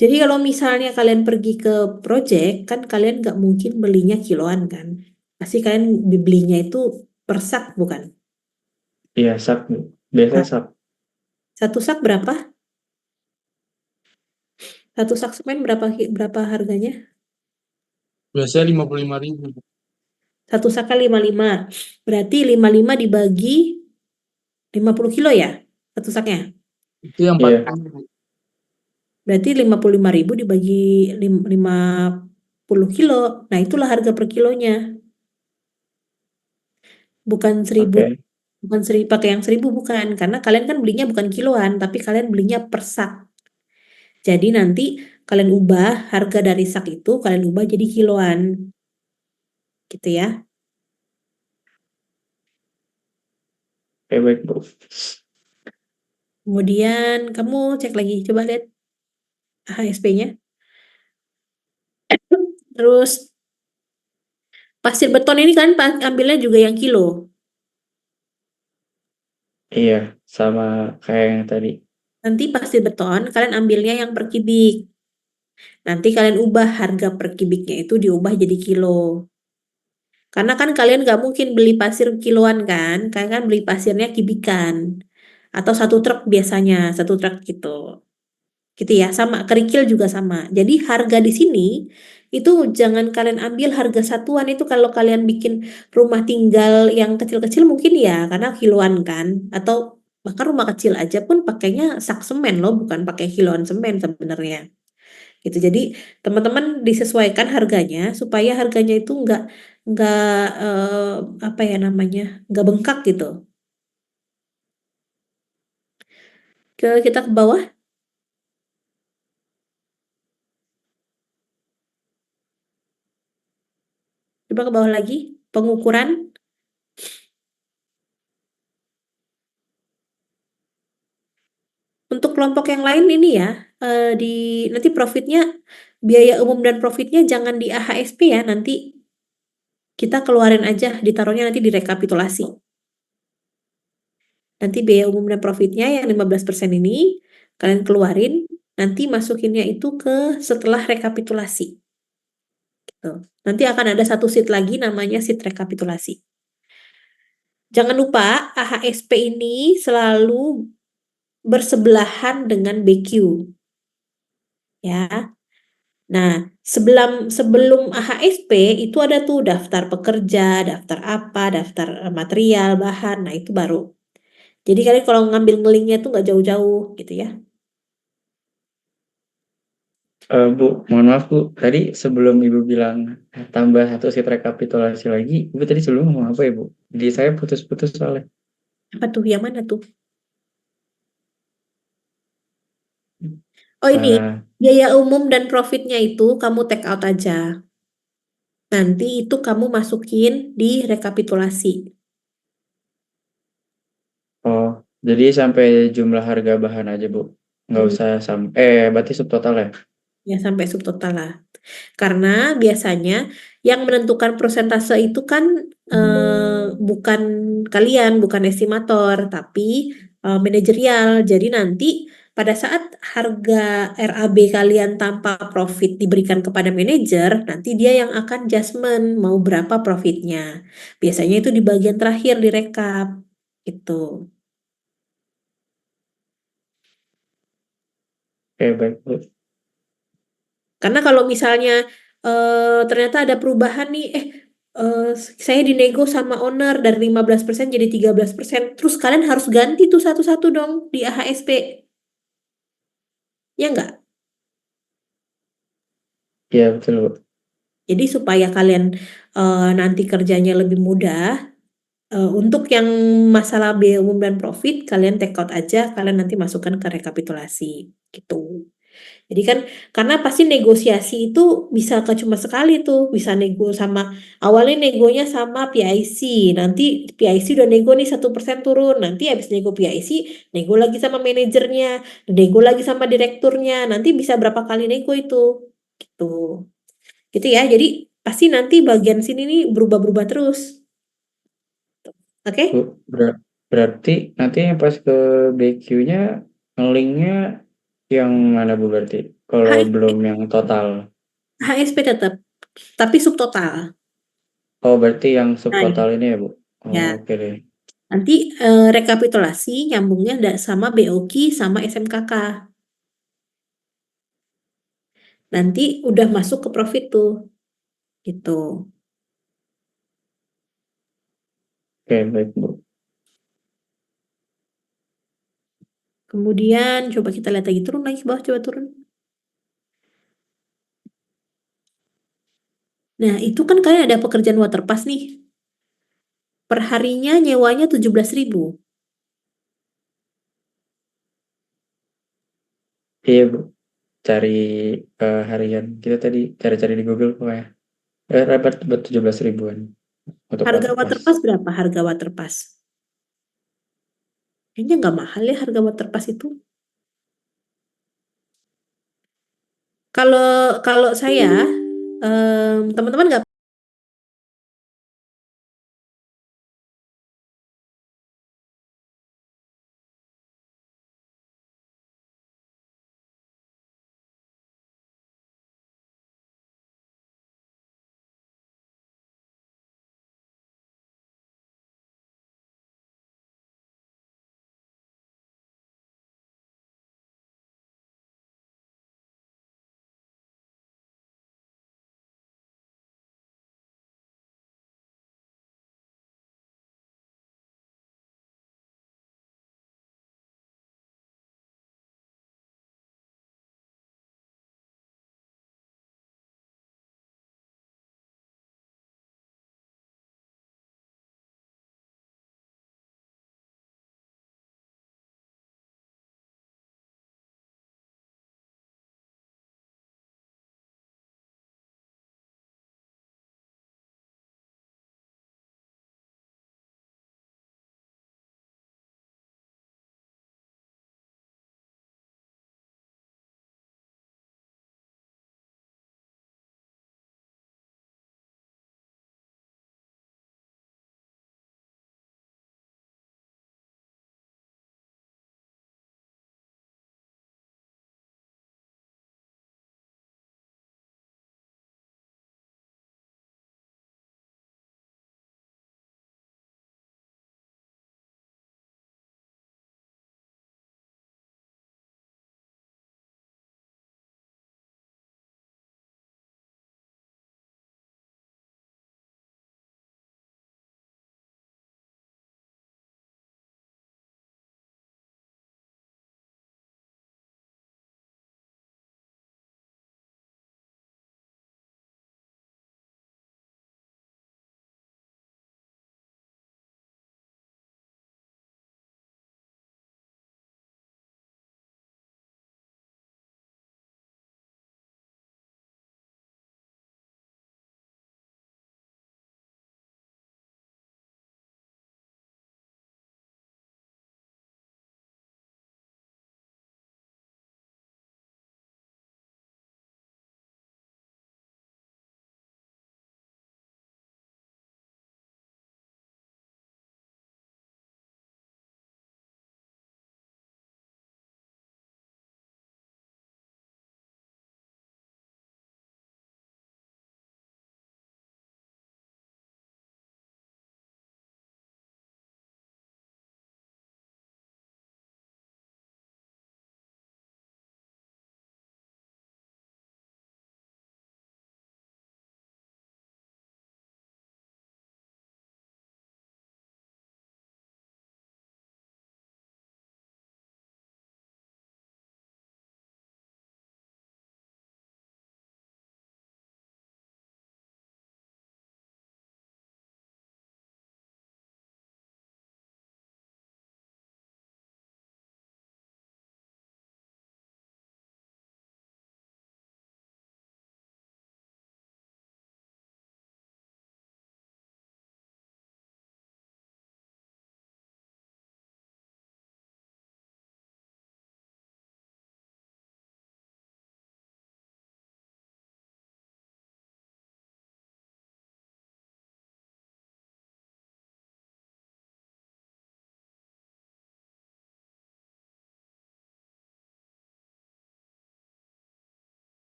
S2: Jadi kalau misalnya kalian pergi ke project, kan kalian nggak mungkin belinya kiloan kan? Pasti kalian belinya itu per sak bukan?
S4: Iya, sak, Bu. Biasanya
S2: Nah,
S4: sak.
S2: satu sak berapa? Satu sak semen berapa harganya?
S5: Biasanya 55.000.
S2: Satu sak kali 55. Berarti 55 dibagi 50 kilo ya? Satu saknya.
S5: Itu yang
S4: Iya,
S5: 40.
S2: Berarti 55.000 dibagi 50 kilo. Nah, itulah harga per kilonya. Bukan 1.000,
S4: oke.
S2: bukan 1.000 pakai yang 1.000 bukan. Karena kalian kan belinya bukan kiloan, tapi kalian belinya per sak. Jadi nanti kalian ubah harga dari sak itu kalian ubah jadi kiloan. Gitu ya.
S4: Oke, baik, Bu.
S2: Kemudian kamu cek lagi, coba lihat HSP-nya. Terus pasir beton ini kan ambilnya juga yang kilo.
S4: Iya, sama kayak yang tadi.
S2: Nanti pasir beton kalian ambilnya yang per kubik. Nanti kalian ubah harga per kubiknya itu diubah jadi kilo. Karena kan kalian nggak mungkin beli pasir kiloan kan? Kalian kan beli pasirnya kubikan. Atau satu truk biasanya, satu truk gitu. Gitu ya, sama kerikil juga sama. Jadi harga di sini itu jangan kalian ambil harga satuan itu kalau kalian bikin rumah tinggal yang kecil-kecil mungkin ya karena kiloan kan atau bahkan rumah kecil aja pun pakainya sak semen loh bukan pakai kiloan semen sebenarnya. Gitu. Jadi teman-teman disesuaikan harganya supaya harganya itu nggak apa ya namanya nggak bengkak gitu. Kita ke bawah, coba ke bawah lagi pengukuran. Untuk kelompok yang lain ini ya, di nanti profitnya, biaya umum dan profitnya jangan di AHSP ya, nanti kita keluarin aja, ditaruhnya nanti di rekapitulasi. Nanti biaya umum dan profitnya yang 15% ini, kalian keluarin, nanti masukinnya itu ke setelah rekapitulasi. Gitu. Nanti akan ada satu sheet lagi namanya sheet rekapitulasi. Jangan lupa AHSP ini selalu bersebelahan dengan BQ. Ya. Nah, sebelum AHSP itu ada tuh daftar pekerja, daftar apa, daftar material, bahan. Nah, itu baru. Jadi kalian kalau ngambil ngelingnya tuh nggak jauh-jauh gitu ya.
S4: Bu, mohon maaf Bu, tadi sebelum Ibu bilang tambah satu sheet rekapitulasi lagi, Ibu tadi sebelum ngomong apa ya Bu? Di saya putus-putus soalnya.
S2: Apa tuh? Yang mana tuh? Oh ini,
S4: Eh,
S2: biaya umum dan profitnya itu kamu take out aja. Nanti itu kamu masukin di rekapitulasi.
S4: oh, jadi sampai jumlah harga bahan aja Bu? Nggak
S2: Hmm,
S4: usah berarti subtotal ya?
S2: ya sampai subtotal lah. Karena biasanya yang menentukan persentase itu kan bukan kalian, bukan estimator, tapi manajerial. Jadi nanti pada saat harga RAB kalian tanpa profit diberikan kepada manajer, nanti dia yang akan adjustment mau berapa profitnya. Biasanya itu di bagian terakhir di rekap. Gitu.
S4: Oke, baik Bu.
S2: Karena kalau misalnya ternyata ada perubahan nih, eh, saya dinego sama owner dari 15% jadi 13%, terus kalian harus ganti tuh satu-satu dong di AHSP. Ya enggak?
S4: Iya betul Bu.
S2: Jadi supaya kalian nanti kerjanya lebih mudah, untuk yang masalah biaya umum dan profit, kalian take out aja, kalian nanti masukkan ke rekapitulasi. Gitu. Jadi kan karena pasti negosiasi itu bisa ke cuma sekali tuh, bisa nego sama awalnya negonya sama PIC, nanti PIC udah nego nih 1% turun, nanti habis nego PIC, nego lagi sama manajernya, nego lagi sama direkturnya, nanti bisa berapa kali nego itu, gitu, gitu ya. Jadi pasti nanti bagian sini nih berubah-berubah terus, oke?
S4: Bu, berarti nanti pas ke BQ-nya linknya yang mana Bu berarti? Kalau belum
S2: HSP,
S4: yang total.
S2: HSP tetap, tapi subtotal.
S4: Oh, berarti yang
S2: Nah,
S4: subtotal ini ya Bu? Oh,
S2: ya.
S4: oke deh.
S2: Nanti rekapitulasi nyambungnya sama BOQ sama SMKK. Nanti udah masuk ke profit tuh, gitu.
S4: Oke, baik Bu.
S2: Kemudian coba kita lihat lagi, turun lagi ke bawah, coba turun. Nah, itu kan kalian ada pekerjaan waterpass nih. Perharinya nyewanya 17.000.
S4: Iya Bu, cari harian. Kita tadi cari-cari di Google pokoknya. Dapat 17 ribuan untuk
S2: Harga
S4: waterpass.
S2: waterpass berapa harga waterpass? Kayaknya nggak mahal ya harga waterpass itu. Kalau kalau saya, teman-teman nggak